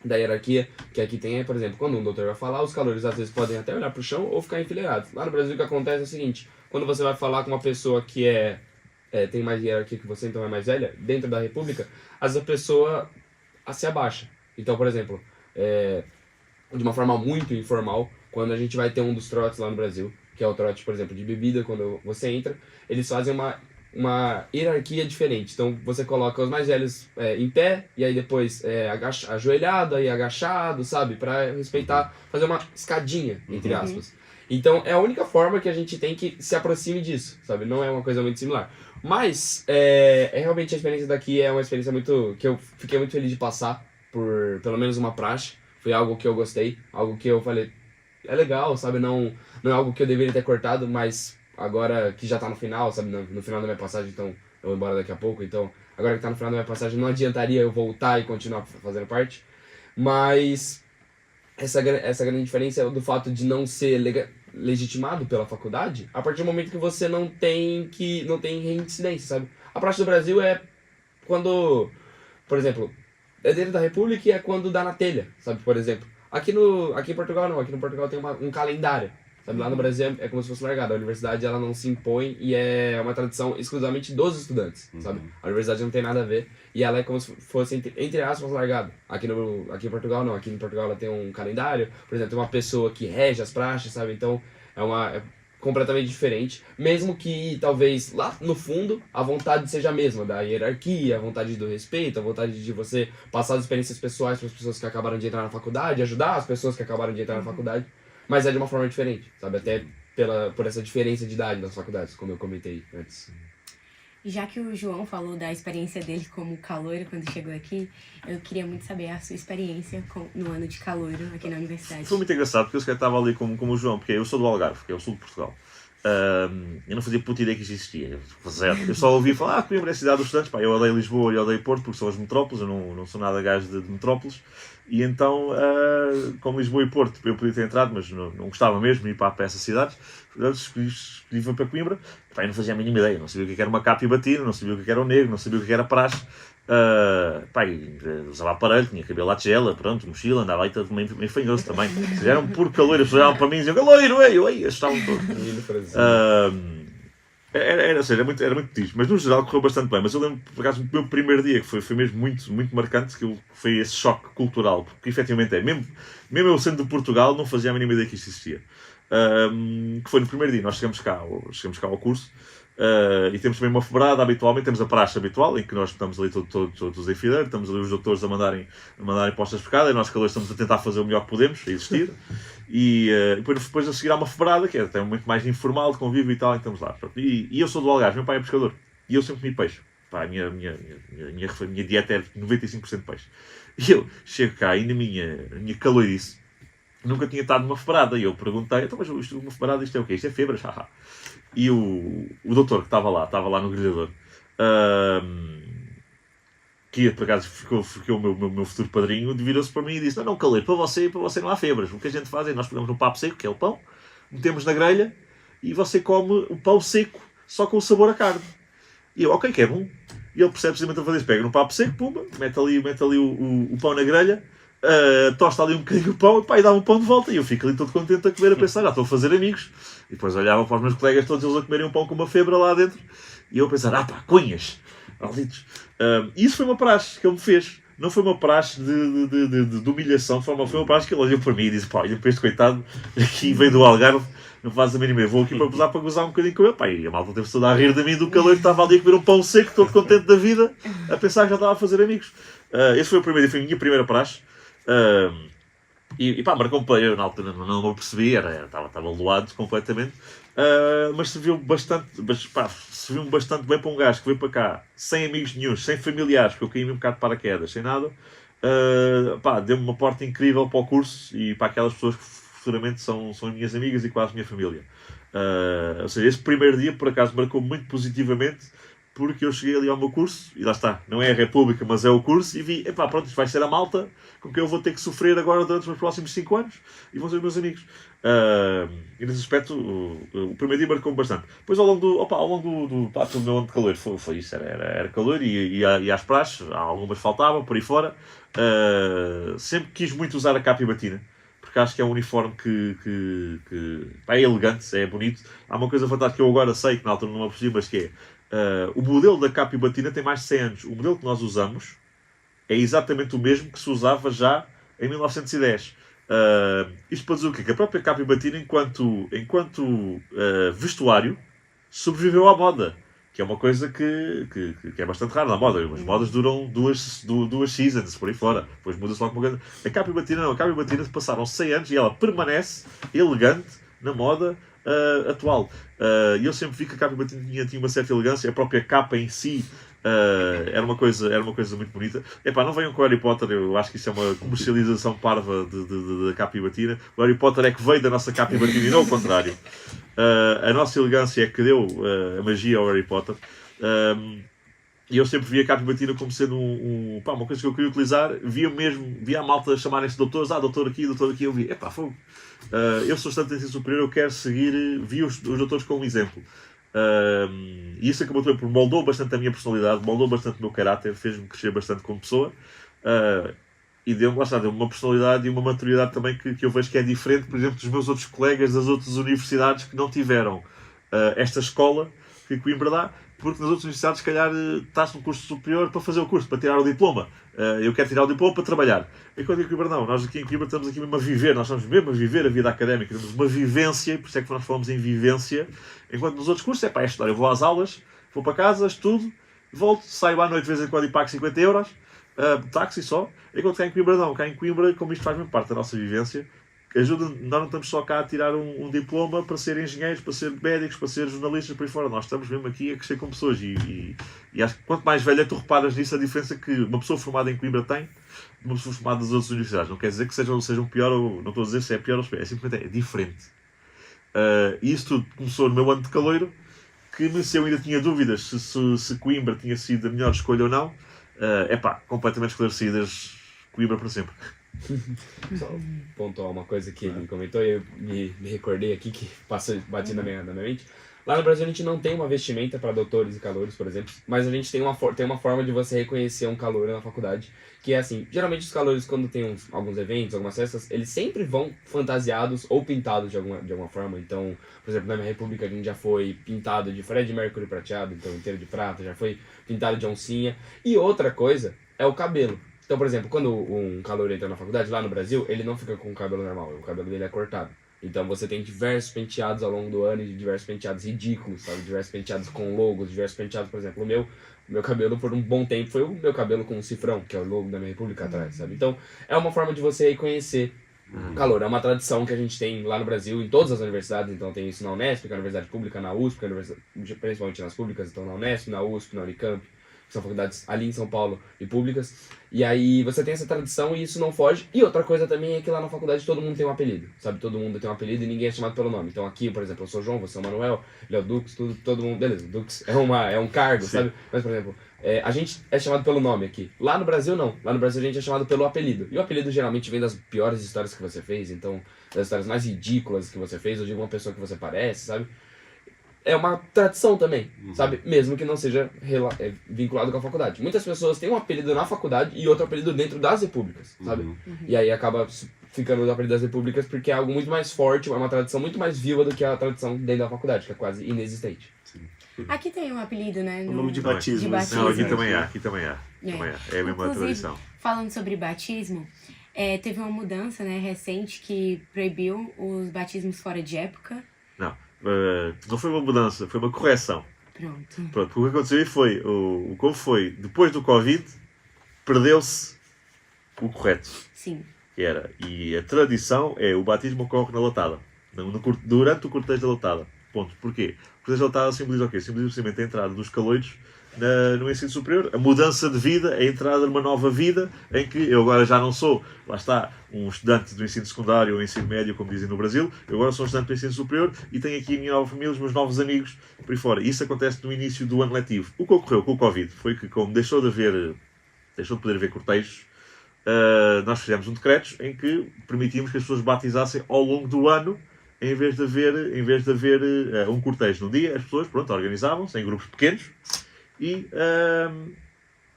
da hierarquia, que aqui tem é, por exemplo, quando um doutor vai falar, os calouros às vezes podem até olhar pro chão ou ficar enfileirados. Lá no Brasil o que acontece é o seguinte, quando você vai falar com uma pessoa que é tem mais hierarquia que você, então é mais velha, dentro da república, às vezes a pessoa se abaixa. Então, por exemplo, de uma forma muito informal, quando a gente vai ter um dos trotes lá no Brasil, que é o trote, por exemplo, de bebida, quando você entra, eles fazem uma hierarquia diferente. Então você coloca os mais velhos em pé, e aí depois ajoelhado, aí agachado, sabe? Pra respeitar, fazer uma escadinha, entre aspas. Então é a única forma que a gente tem que se aproxime disso, sabe? Não é uma coisa muito similar. Mas realmente a experiência daqui é uma experiência que eu fiquei muito feliz de passar por pelo menos uma praxe. Foi algo que eu gostei, algo que eu falei, é legal, sabe? Não é algo que eu deveria ter cortado, mas agora que já tá no final, sabe? No final da minha passagem, então eu vou embora daqui a pouco, então agora que tá no final da minha passagem não adiantaria eu voltar e continuar fazendo parte. Mas essa grande diferença é do fato de não ser legitimado pela faculdade a partir do momento que você não tem reincidência, sabe? A praxe do Brasil é quando, por exemplo, é dentro da República e é quando dá na telha, sabe? Por exemplo, aqui em Portugal não, aqui no Portugal tem um calendário, sabe? Lá no Brasil é como se fosse largado, a universidade ela não se impõe e é uma tradição exclusivamente dos estudantes, sabe? A universidade não tem nada a ver e ela é como se fosse, entre aspas, largado. Aqui em Portugal não, aqui em Portugal ela tem um calendário, por exemplo, tem uma pessoa que rege as praxes, sabe? Então é completamente diferente, mesmo que talvez lá no fundo a vontade seja a mesma, da hierarquia, a vontade do respeito, a vontade de você passar as experiências pessoais para as pessoas que acabaram de entrar na faculdade, ajudar as pessoas que acabaram de entrar na faculdade, mas é de uma forma diferente, sabe? Até por essa diferença de idade das faculdades, como eu comentei antes. Já que o João falou da experiência dele como caloiro quando chegou aqui, eu queria muito saber a sua experiência no ano de caloiro aqui na universidade. Foi muito engraçado, porque eu estava ali como o João, porque eu sou do Algarve, que é o sul de Portugal. Eu não fazia puta ideia que isso existia, zero. Eu só ouvia falar, Coimbra é a cidade dos estudantes, pá, eu odeio Lisboa e odeio Porto, porque são as metrópoles, eu não sou nada gajo de metrópoles. E então, como Lisboa e Porto, eu podia ter entrado, mas não gostava mesmo de ir para essas cidades. Portanto, escolhi para Coimbra. Pá, eu não fazia a mínima ideia, não sabia o que era uma capa e batina, não sabia o que era o negro, não sabia o que era praxe. Usava aparelho, tinha cabelo à tigela, pronto, mochila, andava aí todo meio fanhoso também. Era um puro caloiro, as pessoas olhavam para mim e diziam, caloiro, ei, assustavam todos. Era muito disto, mas no geral correu bastante bem. Mas eu lembro, por acaso, do meu primeiro dia, que foi mesmo muito, muito marcante, que foi esse choque cultural, porque efetivamente mesmo eu sendo de Portugal, não fazia a mínima ideia que isto existia. Que foi no primeiro dia, nós chegamos cá ao curso, e temos também uma febrada, habitualmente, temos a praxe habitual, em que nós estamos ali todos em fileiro, estamos ali os doutores a mandarem postas de escada, e nós calores estamos a tentar fazer o melhor que podemos, a existir. E depois a seguir há uma febrada, que é até muito mais informal, de convívio e tal, e estamos lá. E eu sou do Algarve, meu pai é pescador, e eu sempre comi peixe. Pá, a minha dieta é 95% de peixe. E eu chego cá e na minha caloirice, nunca tinha estado numa febrada, e eu perguntei, então, mas uma febrada, isto é o quê? Isto é febras, haha. E o doutor que estava lá no grelhador, que por acaso ficou o meu futuro padrinho, virou-se para mim e disse, não, caleiro, para você não há febras. O que a gente faz é, nós pegamos um papo seco, que é o pão, metemos na grelha, e você come o pão seco, só com o sabor a carne. E eu, ok, que é bom. E ele percebe precisamente a fazer isso, pega no papo seco, pumba, mete ali o pão na grelha, tosta ali um bocadinho o pão, e dá-me o pão de volta. E eu fico ali todo contente a comer, a pensar, estou a fazer amigos. E depois olhava para os meus colegas todos eles a comerem um pão com uma febra lá dentro, e eu a pensar, cunhas, malditos. E isso foi uma praxe que ele me fez. Não foi uma praxe de humilhação, foi uma praxe que ele olhou para mim e disse, pá, olha para este coitado, aqui veio do Algarve, não faz a mínima ideia, vou aqui para gozar um bocadinho com ele. Pá, e a malta teve-se toda a rir de mim do calor que estava ali a comer um pão seco, todo contente da vida, a pensar que já estava a fazer amigos. Esse foi a minha primeira praxe. Marcou-me para eu, na altura não me percebi, estava loado completamente, mas serviu-me bastante bem para um gajo que veio para cá, sem amigos nenhuns, sem familiares, porque eu caí um bocado de paraquedas, sem nada. Deu-me uma porta incrível para o curso e para aquelas pessoas que futuramente são as minhas amigas e quase minha família. Ou seja, esse primeiro dia, por acaso, marcou-me muito positivamente, porque eu cheguei ali ao meu curso, e lá está, não é a República, mas é o curso, e vi, pronto, isto vai ser a malta com que eu vou ter que sofrer agora durante os meus próximos 5 anos, e vão ser os meus amigos. E nesse aspecto, o primeiro dia marcou-me bastante. Depois, ao longo do meu ano de calor, foi isso, era calor, e às praxes, algumas faltavam, por aí fora. Sempre quis muito usar a capa e batina, porque acho que é um uniforme que é elegante, é bonito. Há uma coisa fantástica que eu agora sei, que na altura não me aprecio, mas que é, O modelo da capibatina tem mais de 100 anos. O modelo que nós usamos é exatamente o mesmo que se usava já em 1910. Isto para dizer o quê? Que a própria capibatina, enquanto vestuário, sobreviveu à moda. Que é uma coisa que é bastante rara na moda. As modas duram duas seasons, por aí fora. Depois muda-se logo uma coisa. A capibatina não. A capibatina passaram 100 anos e ela permanece elegante na moda atual. E eu sempre vi que a capibatina tinha uma certa elegância. A própria capa em si era uma coisa muito bonita. Epá, não venham com o Harry Potter. Eu acho que isso é uma comercialização parva da capibatina. O Harry Potter é que veio da nossa capibatina e não o contrário. A nossa elegância é que deu a magia ao Harry Potter. E eu sempre via a capibatina como sendo uma coisa que eu queria utilizar. Via a malta chamarem-se doutores. Doutor aqui. Eu vi, fogo. Eu sou estudante de ensino superior, eu quero seguir. Vi os doutores como exemplo. E isso acabou também por moldou bastante a minha personalidade, moldou bastante o meu caráter, fez-me crescer bastante como pessoa. E deu-me uma personalidade e uma maturidade também que eu vejo que é diferente, por exemplo, dos meus outros colegas das outras universidades que não tiveram esta escola que Coimbra dá, porque nas outras universidades, se calhar, estás no curso superior para fazer o curso, para tirar o diploma. Eu quero tirar o diploma para trabalhar. Enquanto em Coimbra não, nós aqui em Coimbra estamos aqui mesmo a viver, nós estamos mesmo a viver a vida académica, temos uma vivência, por isso é que nós falamos em vivência, enquanto nos outros cursos é história, eu vou às aulas, vou para casa, estudo, volto, saio à noite de vez em quando e pago 50 euros, táxi só, enquanto cá em Coimbra não, cá em Coimbra, como isto faz mesmo parte da nossa vivência, ajuda, nós não estamos só cá a tirar um diploma para ser engenheiros, para ser médicos, para ser jornalistas, por aí fora, nós estamos mesmo aqui a crescer como pessoas e acho que quanto mais velha tu reparas nisso, a diferença que uma pessoa formada em Coimbra tem de uma pessoa formada das outras universidades, não quer dizer que sejam pior, ou não estou a dizer se é pior ou se é simplesmente diferente. E isso tudo começou no meu ano de caloiro, que se eu ainda tinha dúvidas se Coimbra tinha sido a melhor escolha ou não, completamente esclarecidas, Coimbra para sempre. Só pontuar uma coisa que ele comentou e eu me recordei aqui que bati na minha mente. Lá no Brasil a gente não tem uma vestimenta para doutores e calouros, por exemplo, mas a gente tem uma forma de você reconhecer um calouro na faculdade, que é assim, geralmente os calouros quando tem alguns eventos, algumas festas, eles sempre vão fantasiados ou pintados de alguma forma. Então, por exemplo, na minha república a gente já foi pintado de Fred Mercury prateado, então inteiro de prata, já foi pintado de oncinha. E outra coisa é o cabelo. Então, por exemplo, quando um calouro entra na faculdade, lá no Brasil, ele não fica com o cabelo normal, o cabelo dele é cortado. Então você tem diversos penteados ao longo do ano, e diversos penteados ridículos, sabe? Diversos penteados com logos, diversos penteados, por exemplo, o meu cabelo por um bom tempo foi o meu cabelo com um cifrão, que é o logo da minha república atrás, sabe? Então é uma forma de você reconhecer o calor. É uma tradição que a gente tem lá no Brasil, em todas as universidades. Então tem isso na Unesp, que é a universidade pública, na USP, que é a universidade, principalmente nas públicas, então na Unesp, na USP, na Unicamp, que são faculdades ali em São Paulo e públicas. E aí você tem essa tradição e isso não foge. E outra coisa também é que lá na faculdade todo mundo tem um apelido, sabe? Todo mundo tem um apelido e ninguém é chamado pelo nome. Então aqui, por exemplo, eu sou João, você é o Manuel, ele é o Dux, todo mundo... Beleza, Dux é um cargo, sim, sabe? Mas, por exemplo, a gente é chamado pelo nome aqui. Lá no Brasil, não. Lá no Brasil a gente é chamado pelo apelido. E o apelido geralmente vem das piores histórias que você fez, então, das histórias mais ridículas que você fez, ou de alguma pessoa que você parece, sabe? É uma tradição também, sabe? Mesmo que não seja vinculado com a faculdade. Muitas pessoas têm um apelido na faculdade e outro apelido dentro das repúblicas, sabe? E aí acaba ficando no apelido das repúblicas porque é algo muito mais forte, é uma tradição muito mais viva do que a tradição dentro da faculdade, que é quase inexistente. Sim. Aqui tem um apelido, né? O nome de batismo. Não, aqui também há. É a mesma tradição. Falando sobre batismo, teve uma mudança, né, recente que proibiu os batismos fora de época. Não foi uma mudança, foi uma correção. Pronto. O que aconteceu aí foi, como foi, depois do Covid, perdeu-se o correto. Sim. E a tradição é o batismo ocorre na latada, durante o cortejo da latada. Ponto. Porquê? O cortejo da latada simboliza o quê? Simboliza precisamente a entrada dos caloiros no ensino superior, a mudança de vida, a entrada numa nova vida, em que eu agora já não sou, lá está, um estudante do ensino secundário ou ensino médio, como dizem no Brasil, eu agora sou um estudante do ensino superior e tenho aqui a minha nova família, os meus novos amigos, por aí fora. Isso acontece no início do ano letivo. O que ocorreu com o Covid foi que, como deixou de poder haver cortejos, nós fizemos um decreto em que permitimos que as pessoas batizassem ao longo do ano, em vez de haver um cortejo no dia. As pessoas, organizavam-se em grupos pequenos e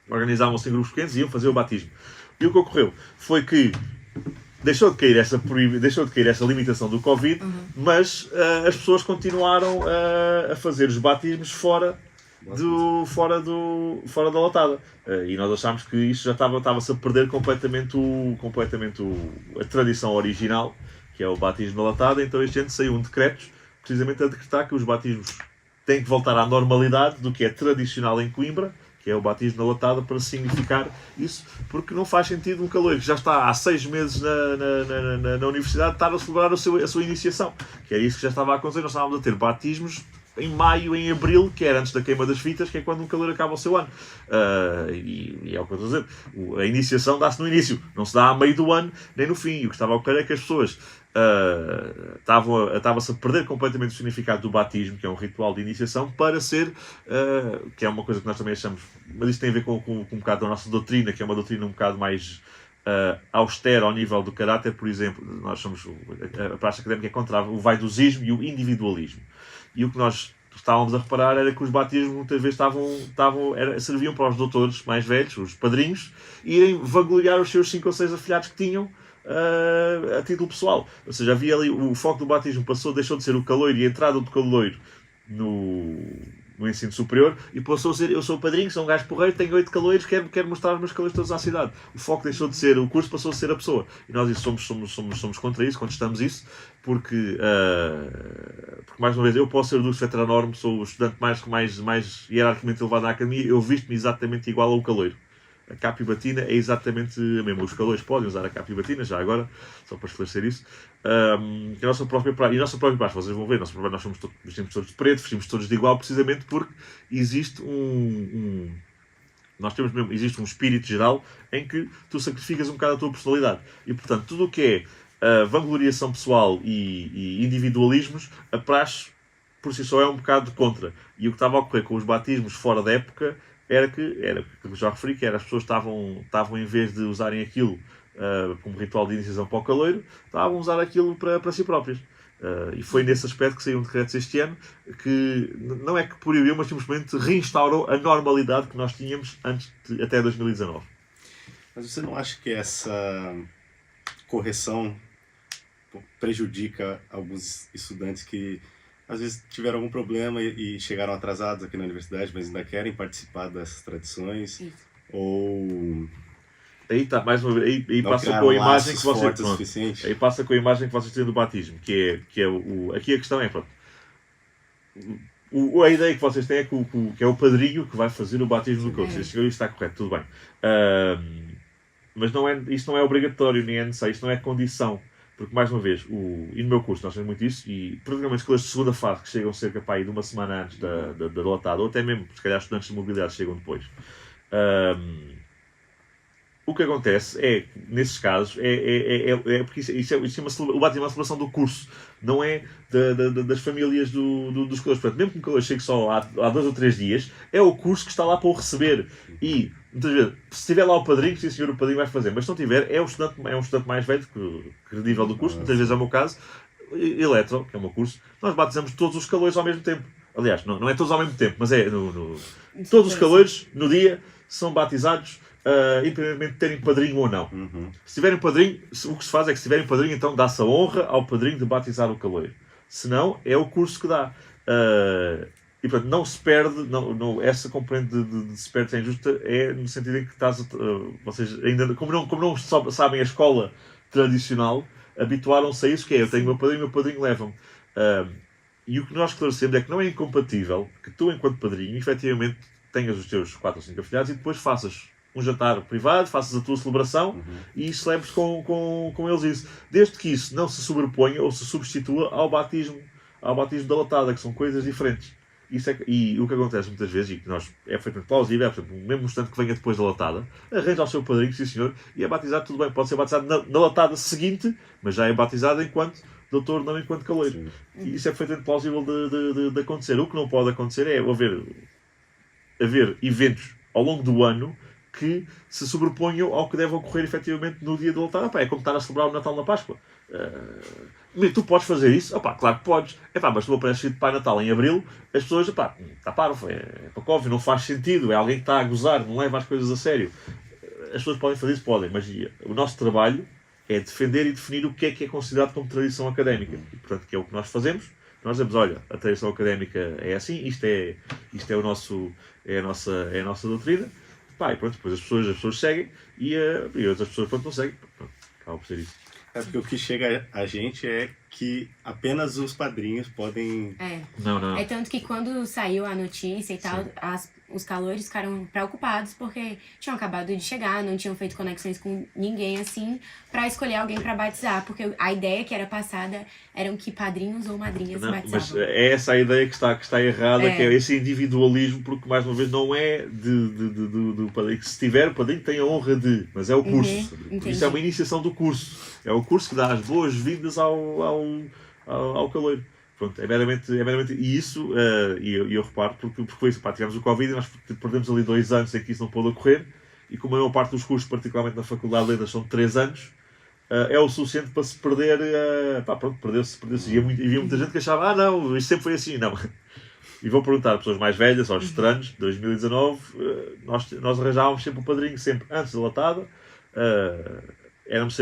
organizavam-se em grupos pequenos e iam fazer o batismo. E o que ocorreu foi que deixou de cair essa limitação do Covid, mas as pessoas continuaram a fazer os batismos fora fora da latada. E nós achámos que isto já estava-se a perder completamente a tradição original, que é o batismo na latada. Então este ano saiu um decreto precisamente a decretar que os batismos têm que voltar à normalidade do que é tradicional em Coimbra, que é o batismo na latada, para significar isso, porque não faz sentido um caloiro que já está há 6 meses na universidade estar a celebrar a sua iniciação, que era isso que já estava a acontecer. Nós estávamos a ter batismos em maio, em abril, que era antes da queima das fitas, que é quando um caloiro acaba o seu ano. E é o que eu estou a dizer. A iniciação dá-se no início, não se dá a meio do ano, nem no fim. E o que estava a ocorrer é que as pessoas estava-se a perder completamente o significado do batismo, que é um ritual de iniciação, para ser, que é uma coisa que nós também achamos, mas isso tem a ver com um bocado da nossa doutrina, que é uma doutrina um bocado mais austera ao nível do caráter. Por exemplo, nós somos, a praxe académica é contra o vaidosismo e o individualismo. E o que nós estávamos a reparar era que os batismos muitas vezes serviam para os doutores mais velhos, os padrinhos, irem vangloriar os seus 5 ou 6 afilhados que tinham a título pessoal. Ou seja, havia ali o foco do batismo, deixou de ser o caloiro e a entrada do caloiro no ensino superior, e passou a ser: eu sou o padrinho, sou um gajo porreiro, tenho 8 caloiros, quero mostrar os meus caloiros todos à cidade. O foco deixou de ser o curso, passou a ser a pessoa. E nós somos contra isso, contestamos isso, porque mais uma vez, eu posso ser o Dux Vetranorm, sou o estudante mais hierarquicamente elevado na academia, eu visto-me exatamente igual ao caloiro. A capa e batina é exatamente a mesma. Os caloiros podem usar a capa e batina, já agora, só para esclarecer isso. E a nossa própria praxe, vocês vão ver, nós vestimos todos de preto, vestimos todos de igual, precisamente porque existe existe um espírito geral em que tu sacrificas um bocado a tua personalidade. E, portanto, tudo o que é vangloriação pessoal e individualismos, a praxe por si só é um bocado contra. E o que estava a ocorrer com os batismos fora da época era que eu já referi, que era as pessoas estavam em vez de usarem aquilo como ritual de iniciação para o caloiro, estavam a usar aquilo para si próprios. E foi nesse aspecto que saiu um decreto este ano, que não é que proibiu, mas simplesmente reinstaurou a normalidade que nós tínhamos até 2019. Mas você não acha que essa correção prejudica alguns estudantes que às vezes tiveram algum problema e chegaram atrasados aqui na universidade, mas ainda querem participar dessas tradições? Isso. Ou aí tá, mais uma vez, aí passa com a imagem que vocês, aí passa com a imagem que vocês têm do batismo, que é aqui a questão é, pronto, a ideia que vocês têm é que é o padrinho que vai fazer o batismo do corpo. Isso está correto, tudo bem. Mas isto não é obrigatório, nem é necessário, isto não é condição. Porque, mais uma vez, e no meu curso nós temos muito isso, e praticamente escolas de segunda fase que chegam cerca de uma semana antes da latada, ou até mesmo, se calhar, estudantes de mobilidade chegam depois. O que acontece é, nesses casos, porque o batismo é uma celebração do curso, não é das famílias dos colegas. Portanto, mesmo que um colega chegue só há 2 ou 3 dias, é o curso que está lá para o receber. E, muitas vezes, se tiver lá o padrinho, sim senhor, o padrinho vai fazer. Mas se não tiver, é um estudante mais velho, credível do curso, muitas vezes é o meu caso, Eletro, que é o meu curso, nós batizamos todos os caloiros ao mesmo tempo. Aliás, não é todos ao mesmo tempo, mas todos os caloiros, no dia, são batizados, independentemente de terem padrinho ou não. Se tiverem padrinho, o que se faz é que, se tiverem padrinho, então dá-se a honra ao padrinho de batizar o caloiro. Se não, é o curso que dá. E portanto, não se perde, essa componente de se perde sem justa é no sentido em que vocês ainda, como não sabem a escola tradicional, habituaram-se a isso, que é: eu tenho o meu padrinho leva-me. E o que nós esclarecemos é que não é incompatível que tu, enquanto padrinho, efetivamente tenhas os teus 4 ou 5 afilhados e depois faças um jantar privado, faças a tua celebração e celebres com eles isso. Desde que isso não se sobreponha ou se substitua ao batismo da latada, que são coisas diferentes. E o que acontece muitas vezes, e que é perfeitamente plausível, por exemplo, mesmo um estudante que venha depois da latada, arranja ao seu padrinho, sim senhor, e é batizado, tudo bem, pode ser batizado na latada seguinte, mas já é batizado enquanto doutor, não enquanto caloiro. E isso é perfeitamente plausível de acontecer. O que não pode acontecer é haver eventos ao longo do ano que se sobreponham ao que deve ocorrer efetivamente no dia da latada. É como estar a celebrar o Natal na Páscoa. Tu podes fazer isso? Claro que podes. Mas tu apareces de Pai Natal em Abril, as pessoas, está parvo, é óbvio, não faz sentido, é alguém que está a gozar, não leva as coisas a sério. As pessoas podem fazer isso? Podem, mas o nosso trabalho é defender e definir o que é considerado como tradição académica. E, portanto, que é o que nós fazemos. Nós dizemos, olha, a tradição académica é assim, isto é, é a nossa doutrina. Pá, e pronto, depois as pessoas seguem e outras pessoas pronto, não seguem. Pronto, acaba por ser isso. É porque o que chega a gente é que apenas os padrinhos podem... Não. É tanto que quando saiu a notícia e tal, os calouros ficaram preocupados porque tinham acabado de chegar, não tinham feito conexões com ninguém assim, pra escolher alguém pra batizar. Porque a ideia que era passada eram que padrinhos ou madrinhas se batizavam. Mas é essa a ideia que está errada, que é esse individualismo, porque mais uma vez não é do padrinho. Se tiver, o padrinho tem a honra de, mas é o curso. Isso é uma iniciação do curso. É o curso que dá as boas-vindas ao caloiro. Pronto, é meramente e isso, e eu reparo, porque foi isso, tivemos o Covid e nós perdemos ali 2 anos em que isso não pôde ocorrer, e como a maior parte dos cursos, particularmente na Faculdade de Letras, são de 3 anos, é o suficiente para se perder, perdeu-se. E havia muita gente que achava, não, isto sempre foi assim, não. E vou perguntar a pessoas mais velhas, aos veteranos, de 2019, nós arranjávamos sempre o padrinho, sempre antes da latada,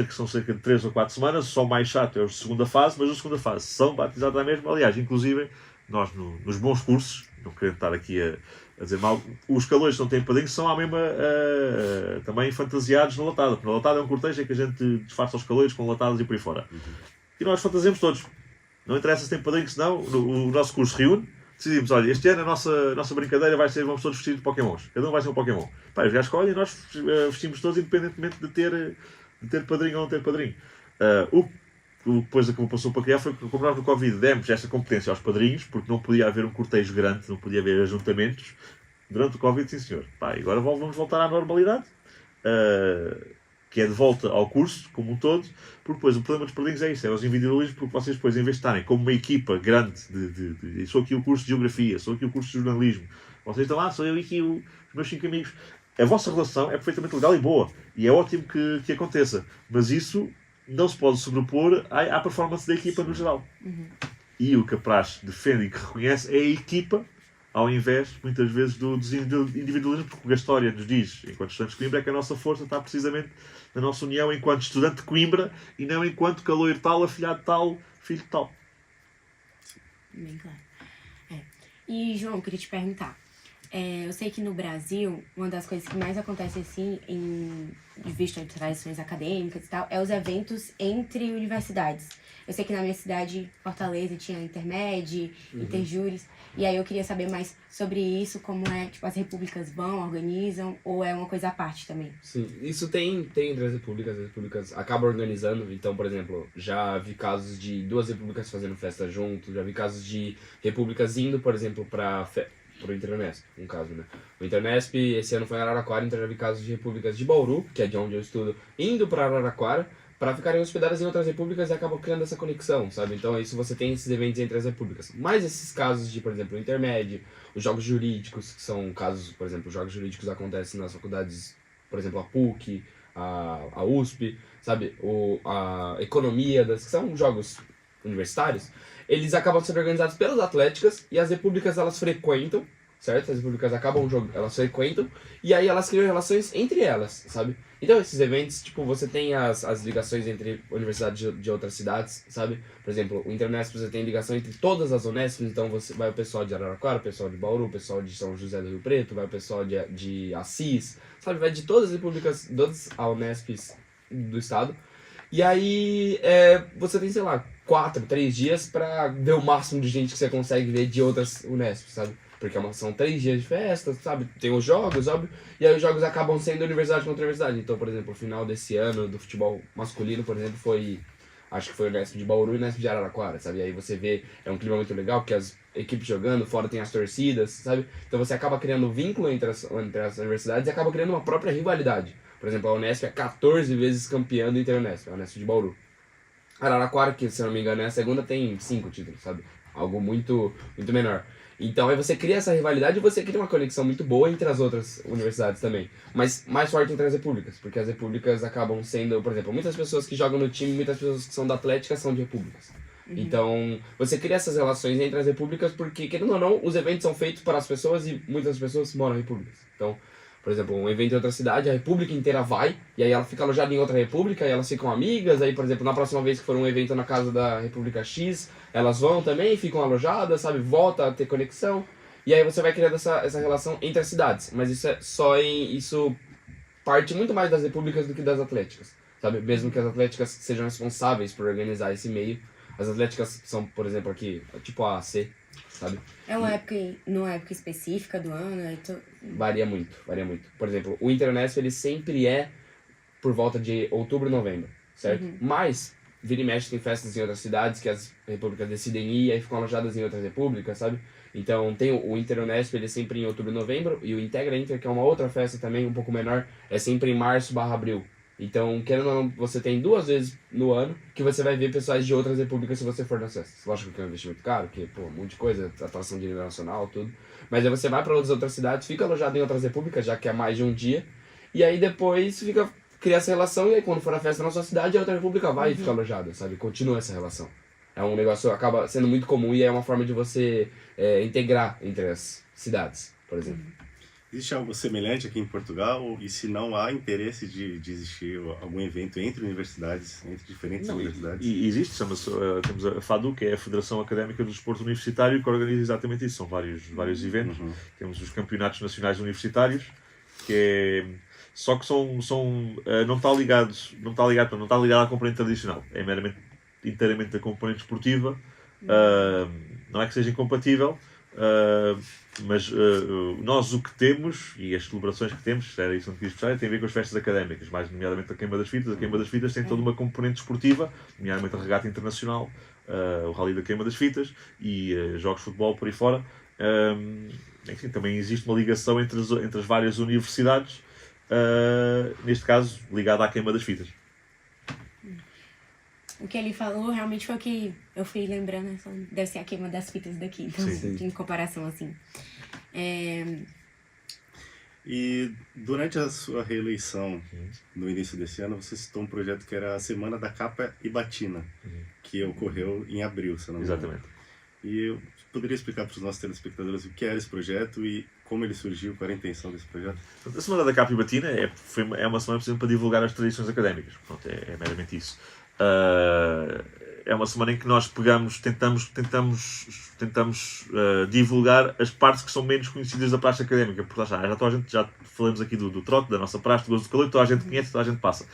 são cerca de 3 ou 4 semanas, só o mais chato é a segunda fase, mas a segunda fase são batizados à mesma. Aliás, inclusive, nós nos bons cursos, não querendo estar aqui a dizer mal, os calores que não têm padrinhos são à mesma também fantasiados na latada. Porque na latada é um cortejo em que a gente disfarça os calores com latadas e por aí fora. E nós fantasiamos todos. Não interessa se tem padrinho, senão o nosso curso reúne. Decidimos, olha, este ano a nossa brincadeira vai ser, vamos todos vestidos de Pokémons. Cada um vai ser um Pokémon. Pá, os gajos escolhem e nós vestimos todos independentemente de ter padrinho ou não ter padrinho. Depois a que me passou para criar foi que, como nós no Covid demos esta competência aos padrinhos, porque não podia haver um cortejo grande, não podia haver ajuntamentos. Durante o Covid, sim senhor. Pá, agora vamos voltar à normalidade, que é de volta ao curso, como um todo, porque depois o problema dos padrinhos é isso, é os individualismos, porque vocês depois, em vez de estarem como uma equipa grande, sou aqui o curso de Geografia, sou aqui o curso de Jornalismo, vocês estão lá, sou eu aqui os meus 5 amigos. A vossa relação é perfeitamente legal e boa, e é ótimo que aconteça, mas isso não se pode sobrepor à performance da equipa no geral. E o que a praxe defende e que reconhece é a equipa, ao invés, muitas vezes, do individualismo, porque a história nos diz, enquanto estudantes de Coimbra, é que a nossa força está precisamente na nossa união enquanto estudante de Coimbra e não enquanto caloiro tal, afilhado tal, filho de tal. Bem claro. E, João, queria te perguntar. Eu sei que no Brasil, uma das coisas que mais acontece assim, de vista de tradições acadêmicas e tal, é os eventos entre universidades. Eu sei que na minha cidade, Fortaleza, tinha Intermed, Interjures, e aí eu queria saber mais sobre isso, como é, tipo, as repúblicas vão, organizam, ou é uma coisa à parte também? Sim, isso tem entre as repúblicas acabam organizando. Então, por exemplo, já vi casos de 2 repúblicas fazendo festa junto, já vi casos de repúblicas indo, por exemplo, pro Internesp, um caso, né? O Internesp esse ano foi em Araraquara, então já vi casos de repúblicas de Bauru, que é de onde eu estudo, indo para Araraquara, para ficarem hospedadas em outras repúblicas e acabam criando essa conexão, sabe? Então isso você tem esses eventos entre as repúblicas. Mas esses casos de, por exemplo, o Intermédio, os jogos jurídicos, que são casos, por exemplo, os jogos jurídicos acontecem nas faculdades, por exemplo, a PUC, a USP, sabe? A economia, que são jogos universitários, eles acabam sendo organizados pelas atléticas e as repúblicas elas frequentam, certo? As repúblicas acabam jogando, elas frequentam e aí elas criam relações entre elas, sabe? Então esses eventos, tipo, você tem as ligações entre universidades de outras cidades, sabe? Por exemplo, o Internesp você tem ligação entre todas as Unesps, então você vai o pessoal de Araraquara, o pessoal de Bauru, o pessoal de São José do Rio Preto, vai o pessoal de Assis, sabe? Vai de todas as repúblicas, todas as Unesps do estado. E aí você tem, sei lá, 3 dias pra ver o máximo de gente que você consegue ver de outras Unesp, sabe? Porque são 3 dias de festa, sabe? Tem os jogos, óbvio, e aí os jogos acabam sendo universidade contra universidade. Então, por exemplo, o final desse ano do futebol masculino, por exemplo, acho que foi o Unesp de Bauru e o Unesp de Araraquara, sabe? E aí você vê, é um clima muito legal, porque as equipes jogando, fora tem as torcidas, sabe? Então você acaba criando vínculo entre as universidades e acaba criando uma própria rivalidade. Por exemplo, a Unesp é 14 vezes campeã do Interunesp, a Unesp de Bauru. Araraquara, que se eu não me engano é a segunda, tem 5 títulos, sabe? Algo muito, muito menor. Então aí você cria essa rivalidade e você cria uma conexão muito boa entre as outras universidades também. Mas mais forte entre as repúblicas, porque as repúblicas acabam sendo, por exemplo, muitas pessoas que jogam no time, muitas pessoas que são da Atlética são de repúblicas. Então você cria essas relações entre as repúblicas porque, querendo ou não, os eventos são feitos para as pessoas e muitas pessoas moram em repúblicas. Então Por exemplo, um evento em outra cidade, a república inteira vai, e aí ela fica alojada em outra república, e elas ficam amigas, aí, por exemplo, na próxima vez que for um evento na casa da república X, elas vão também, ficam alojadas, sabe, volta a ter conexão, e aí você vai criando essa relação entre as cidades, mas isso é só isso parte muito mais das repúblicas do que das atléticas, sabe, mesmo que as atléticas sejam responsáveis por organizar esse meio, as atléticas são, por exemplo, aqui, tipo a AC, sabe? É numa época específica do ano? Varia muito, varia muito. Por exemplo, o Interunesp, ele sempre é por volta de outubro, novembro, certo? Mas, vira e mexe, tem festas em outras cidades que as repúblicas decidem ir e aí ficam alojadas em outras repúblicas, sabe? Então, tem o Interunesp, ele é sempre em outubro e novembro, e o Integra Inter, que é uma outra festa também, um pouco menor, é sempre em março/abril. Então, querendo ou não, você tem 2 vezes no ano que você vai ver pessoas de outras repúblicas se você for nas festas. Lógico que é um investimento caro, que, pô, um monte de coisa, atração de nível nacional, tudo. Mas aí você vai para outras cidades, fica alojado em outras repúblicas, já que é mais de um dia, e aí depois cria essa relação, e aí quando for a festa na sua cidade, a outra república vai e fica alojada, sabe? Continua essa relação. É um negócio que acaba sendo muito comum e é uma forma de você integrar entre as cidades, por exemplo. Existe algo semelhante aqui em Portugal? E se não há interesse de existir algum evento entre universidades, entre diferentes universidades? E existe, temos a FADU, que é a Federação Académica do Desporto Universitário, que organiza exatamente isso. São vários eventos. Temos os campeonatos nacionais universitários, que é... Só que não está ligado à componente tradicional. É inteiramente da componente esportiva. Não é que seja incompatível, mas nós o que temos, e as celebrações que temos, era isso que quis puxar, tem a ver com as festas académicas, mais nomeadamente a Queima das Fitas. A Queima das Fitas tem toda uma componente esportiva, nomeadamente a regata internacional, o Rally da Queima das Fitas e jogos de futebol por aí fora. Enfim, também existe uma ligação entre as várias universidades, neste caso ligada à Queima das Fitas. O que ele falou realmente foi o que eu fui lembrando, deve ser a Queima das Fitas daqui, então, em comparação assim. E durante a sua reeleição, no início desse ano, você citou um projeto que era a Semana da Capa e Batina, que ocorreu em abril, se não me engano. Exatamente. E eu poderia explicar para os nossos telespectadores o que era esse projeto e como ele surgiu, qual era a intenção desse projeto? A Semana da Capa e Batina é uma semana, por exemplo, para divulgar as tradições académicas. Pronto, é meramente isso. É uma semana em que nós tentamos divulgar as partes que são menos conhecidas da praxe académica, porque já falamos aqui do trote, da nossa praxe, do gozo do calor, toda a gente conhece, toda a gente passa.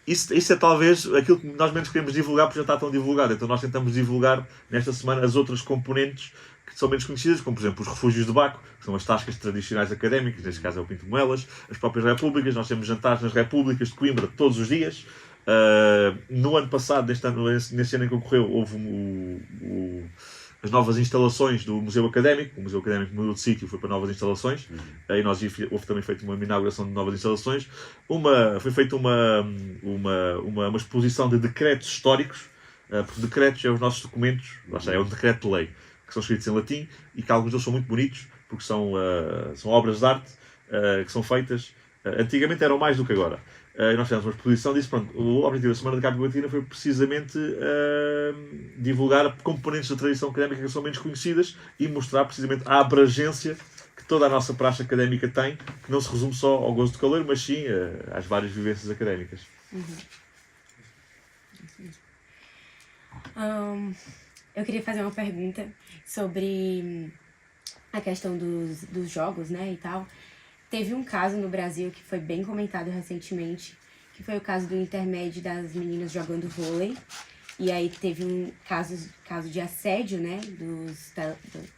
Isso é talvez aquilo que nós menos queremos divulgar, porque já está tão divulgado. Então nós tentamos divulgar nesta semana as outras componentes que são menos conhecidas, como por exemplo os refúgios de Baco, que são as tascas tradicionais académicas, neste caso é o Pinto de Moelas, as próprias repúblicas. Nós temos jantares nas repúblicas de Coimbra todos os dias. No ano passado, neste ano em que ocorreu, houve as novas instalações do Museu Académico. O Museu Académico mudou de sítio, foi para novas instalações. Aí houve também feito uma inauguração de novas instalações. Foi feita uma exposição de decretos históricos, porque decretos é os nossos documentos, é um decreto de lei, que são escritos em latim e que alguns deles são muito bonitos, porque são obras de arte que são feitas. Antigamente eram mais do que agora. Nós fizemos uma exposição disso. Pronto, o objetivo da Semana da Capa e Batina foi precisamente divulgar componentes da tradição académica que são menos conhecidas e mostrar precisamente a abrangência que toda a nossa praxe académica tem, que não se resume só ao gozo do calor, mas sim às várias vivências académicas. Eu queria fazer uma pergunta sobre a questão dos jogos, né, e tal. Teve um caso no Brasil que foi bem comentado recentemente, que foi o caso do intermédio das meninas jogando vôlei. E aí teve um caso de assédio, né,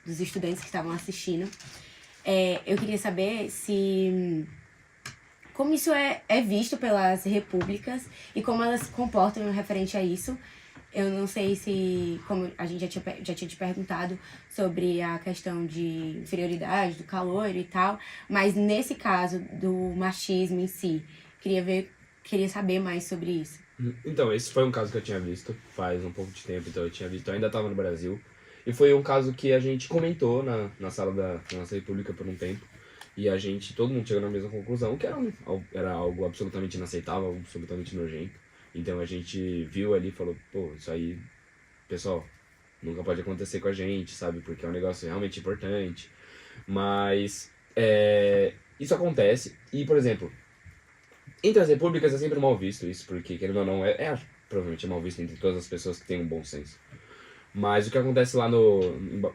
dos estudantes que estavam assistindo. Eu queria saber como isso é visto pelas repúblicas e como elas se comportam referente a isso. Eu não sei como a gente já tinha te perguntado sobre a questão de inferioridade, do calor e tal, mas nesse caso do machismo em si, queria saber mais sobre isso. Então, esse foi um caso que eu tinha visto faz um pouco de tempo, então eu ainda estava no Brasil, e foi um caso que a gente comentou na sala da nossa república por um tempo, e todo mundo chegou na mesma conclusão, que era algo absolutamente inaceitável, absolutamente nojento. Então a gente viu ali e falou, pô, isso aí, pessoal, nunca pode acontecer com a gente, sabe? Porque é um negócio realmente importante. Mas isso acontece e, por exemplo, entre as repúblicas é sempre mal visto isso, porque, querendo ou não, provavelmente é mal visto entre todas as pessoas que têm um bom senso. Mas o que acontece lá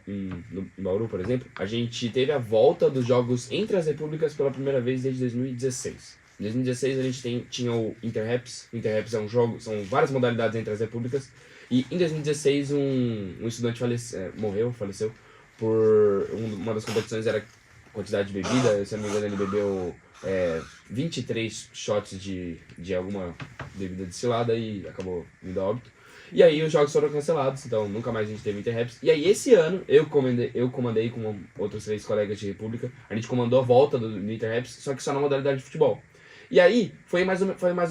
em Bauru, por exemplo, a gente teve a volta dos jogos entre as repúblicas pela primeira vez desde 2016. Em 2016 a gente tinha o Interraps. O Interraps é um jogo, são várias modalidades entre as repúblicas. E em 2016 um estudante faleceu por uma das competições era quantidade de bebida. Se eu não me engano ele bebeu 23 shots de alguma bebida destilada e acabou indo a óbito. E aí os jogos foram cancelados, então nunca mais a gente teve Interraps. E aí esse ano eu comandei com outros 3 colegas de república, a gente comandou a volta do Interraps, só que só na modalidade de futebol. E aí foi mais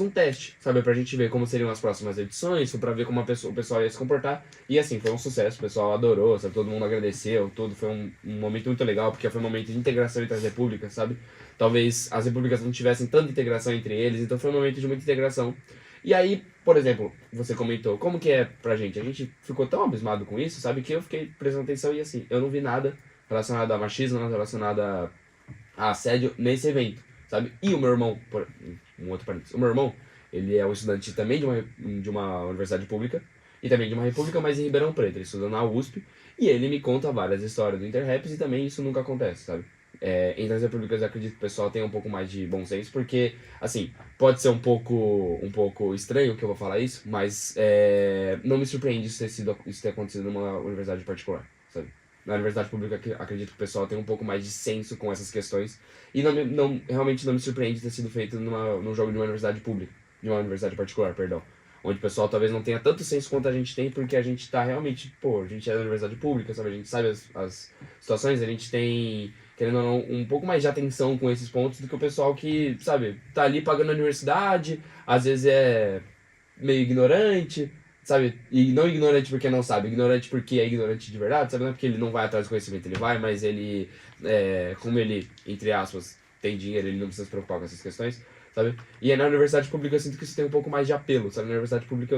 um teste, sabe, pra gente ver como seriam as próximas edições, pra ver como o pessoal ia se comportar. E assim, foi um sucesso, o pessoal adorou, sabe, todo mundo agradeceu, foi um momento muito legal, porque foi um momento de integração entre as repúblicas, sabe. Talvez as repúblicas não tivessem tanta integração entre eles, então foi um momento de muita integração. E aí, por exemplo, você comentou, como que é pra gente? A gente ficou tão abismado com isso, sabe, que eu fiquei prestando atenção e assim, eu não vi nada relacionado a machismo, nada relacionado a assédio nesse evento, sabe? E o meu irmão, um outro parênteses, o meu irmão, ele é um estudante também de uma universidade pública e também de uma república, mas em Ribeirão Preto, ele estuda na USP, e ele me conta várias histórias do Interraps e também isso nunca acontece, sabe? Entre as repúblicas eu acredito que o pessoal tenha um pouco mais de bom senso, porque, assim, pode ser um pouco estranho que eu vou falar isso, mas não me surpreende isso ter acontecido numa universidade particular, sabe? Na universidade pública acredito que o pessoal tem um pouco mais de senso com essas questões, e realmente não me surpreende ter sido feito num jogo de uma universidade pública, de uma universidade particular, perdão. Onde o pessoal talvez não tenha tanto senso quanto a gente tem, porque a gente tá realmente, a gente é da universidade pública, sabe? A gente sabe as situações, a gente tem, querendo ou não, um pouco mais de atenção com esses pontos do que o pessoal que, sabe, tá ali pagando a universidade, às vezes é meio ignorante, sabe? E não ignorante porque não sabe, ignorante porque é ignorante de verdade, sabe? Não é porque ele não vai atrás do conhecimento, ele vai, mas ele, como ele, entre aspas, tem dinheiro, ele não precisa se preocupar com essas questões, sabe? E aí na universidade pública eu sinto que isso tem um pouco mais de apelo, sabe? Na universidade pública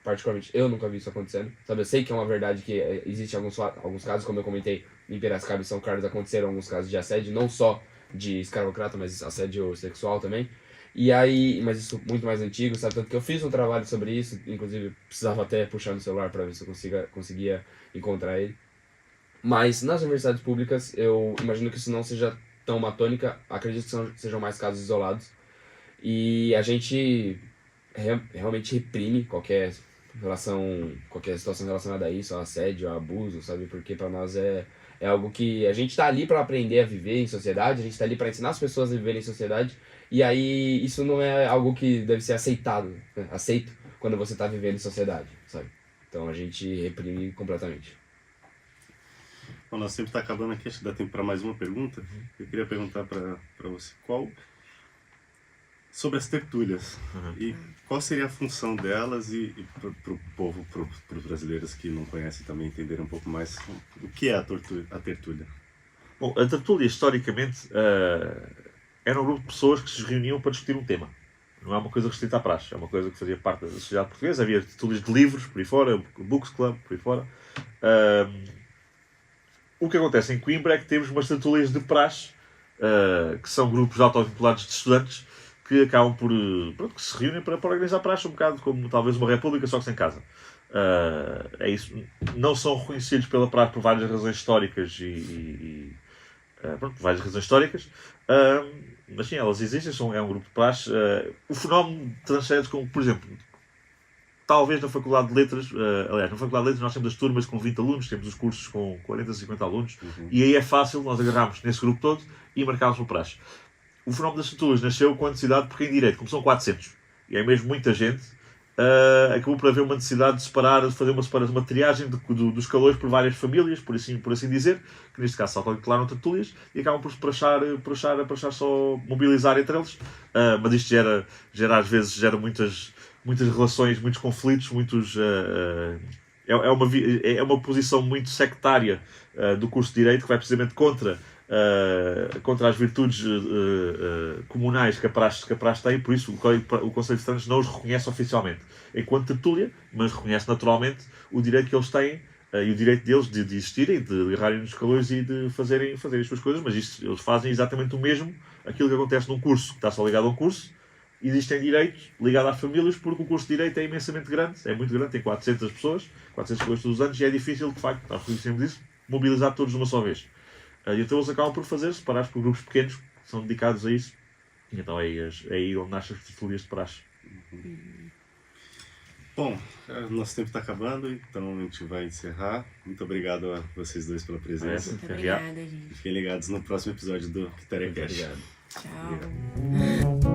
particularmente, eu nunca vi isso acontecendo, sabe? Eu sei que é uma verdade que existe alguns casos, como eu comentei, em Piracicaba e São Carlos aconteceram alguns casos de assédio, não só de escravocrata, mas assédio sexual também. E aí, mas isso muito mais antigo, sabe? Tanto que eu fiz um trabalho sobre isso, inclusive precisava até puxar no celular para ver se eu conseguia encontrar ele. Mas nas universidades públicas, eu imagino que isso não seja tão uma tônica, acredito que sejam mais casos isolados. E a gente realmente reprime qualquer situação relacionada a isso, a assédio, a abuso, sabe? Porque para nós é algo que a gente tá ali para aprender a viver em sociedade, a gente tá ali para ensinar as pessoas a viverem em sociedade, e aí isso não é algo que deve ser aceito quando você tá vivendo em sociedade, sabe? Então a gente reprime completamente. Bom, nosso tempo está acabando aqui, acho que dá tempo para mais uma pergunta. Eu queria perguntar para você sobre as tertúlias e qual seria a função delas e para o povo, para os brasileiros que não conhecem também entenderem um pouco mais o que é a tertúlia. Bom, a tertúlia historicamente era um grupo de pessoas que se reuniam para discutir um tema. Não é uma coisa restrita à praxe, é uma coisa que fazia parte da sociedade portuguesa. Havia tertúlias de livros por aí fora, Books Club por aí fora. O que acontece em Coimbra é que temos umas tertúlias de praxe, que são grupos auto-vinculados de estudantes que acabam que se reúnem para organizar praxe, um bocado como talvez uma república, só que sem casa. É isso. Não são reconhecidos pela praxe por várias razões históricas várias razões históricas, mas sim, elas existem, é um grupo de praxe. O fenómeno transcende como, por exemplo, talvez na Faculdade de Letras, aliás, na Faculdade de Letras nós temos as turmas com 20 alunos, temos os cursos com 40, 50 alunos, e aí é fácil nós agarrarmos nesse grupo todo e marcarmos o praxe. O fenómeno das tertúlias nasceu com a necessidade, porque em direito, como são 400, e é mesmo muita gente, acabou por haver uma necessidade de fazer uma triagem dos calores por várias famílias, por assim dizer, que neste caso só declaram tertúlias, e acabam por prachar só mobilizar entre eles, mas isto às vezes gera muitas relações, muitos conflitos, é uma posição muito sectária do curso de Direito, que vai precisamente contra as virtudes comunais que a praxe tem, por isso o Conselho de Estranhos não os reconhece oficialmente enquanto tertúlia, mas reconhece naturalmente o direito que eles têm e o direito deles de existirem, de agarrarem nos calores e de fazerem as suas coisas, mas isto, eles fazem exatamente o mesmo, aquilo que acontece num curso, que está só ligado a um curso. Existem direitos ligados às famílias, porque o curso de Direito é imensamente grande, é muito grande, tem 400 pessoas todos os anos, e é difícil, de facto, nós conhecemos isso, mobilizar todos de uma só vez. E então eles acabam por fazer, separados por grupos pequenos, que são dedicados a isso, e então é aí onde nascem as tertulias de praxe. Bom, nosso tempo está acabando, então a gente vai encerrar. Muito obrigado a vocês dois pela presença. Muito obrigada, gente. Fiquem ligados no próximo episódio do Quiterecast. Obrigado. Tchau.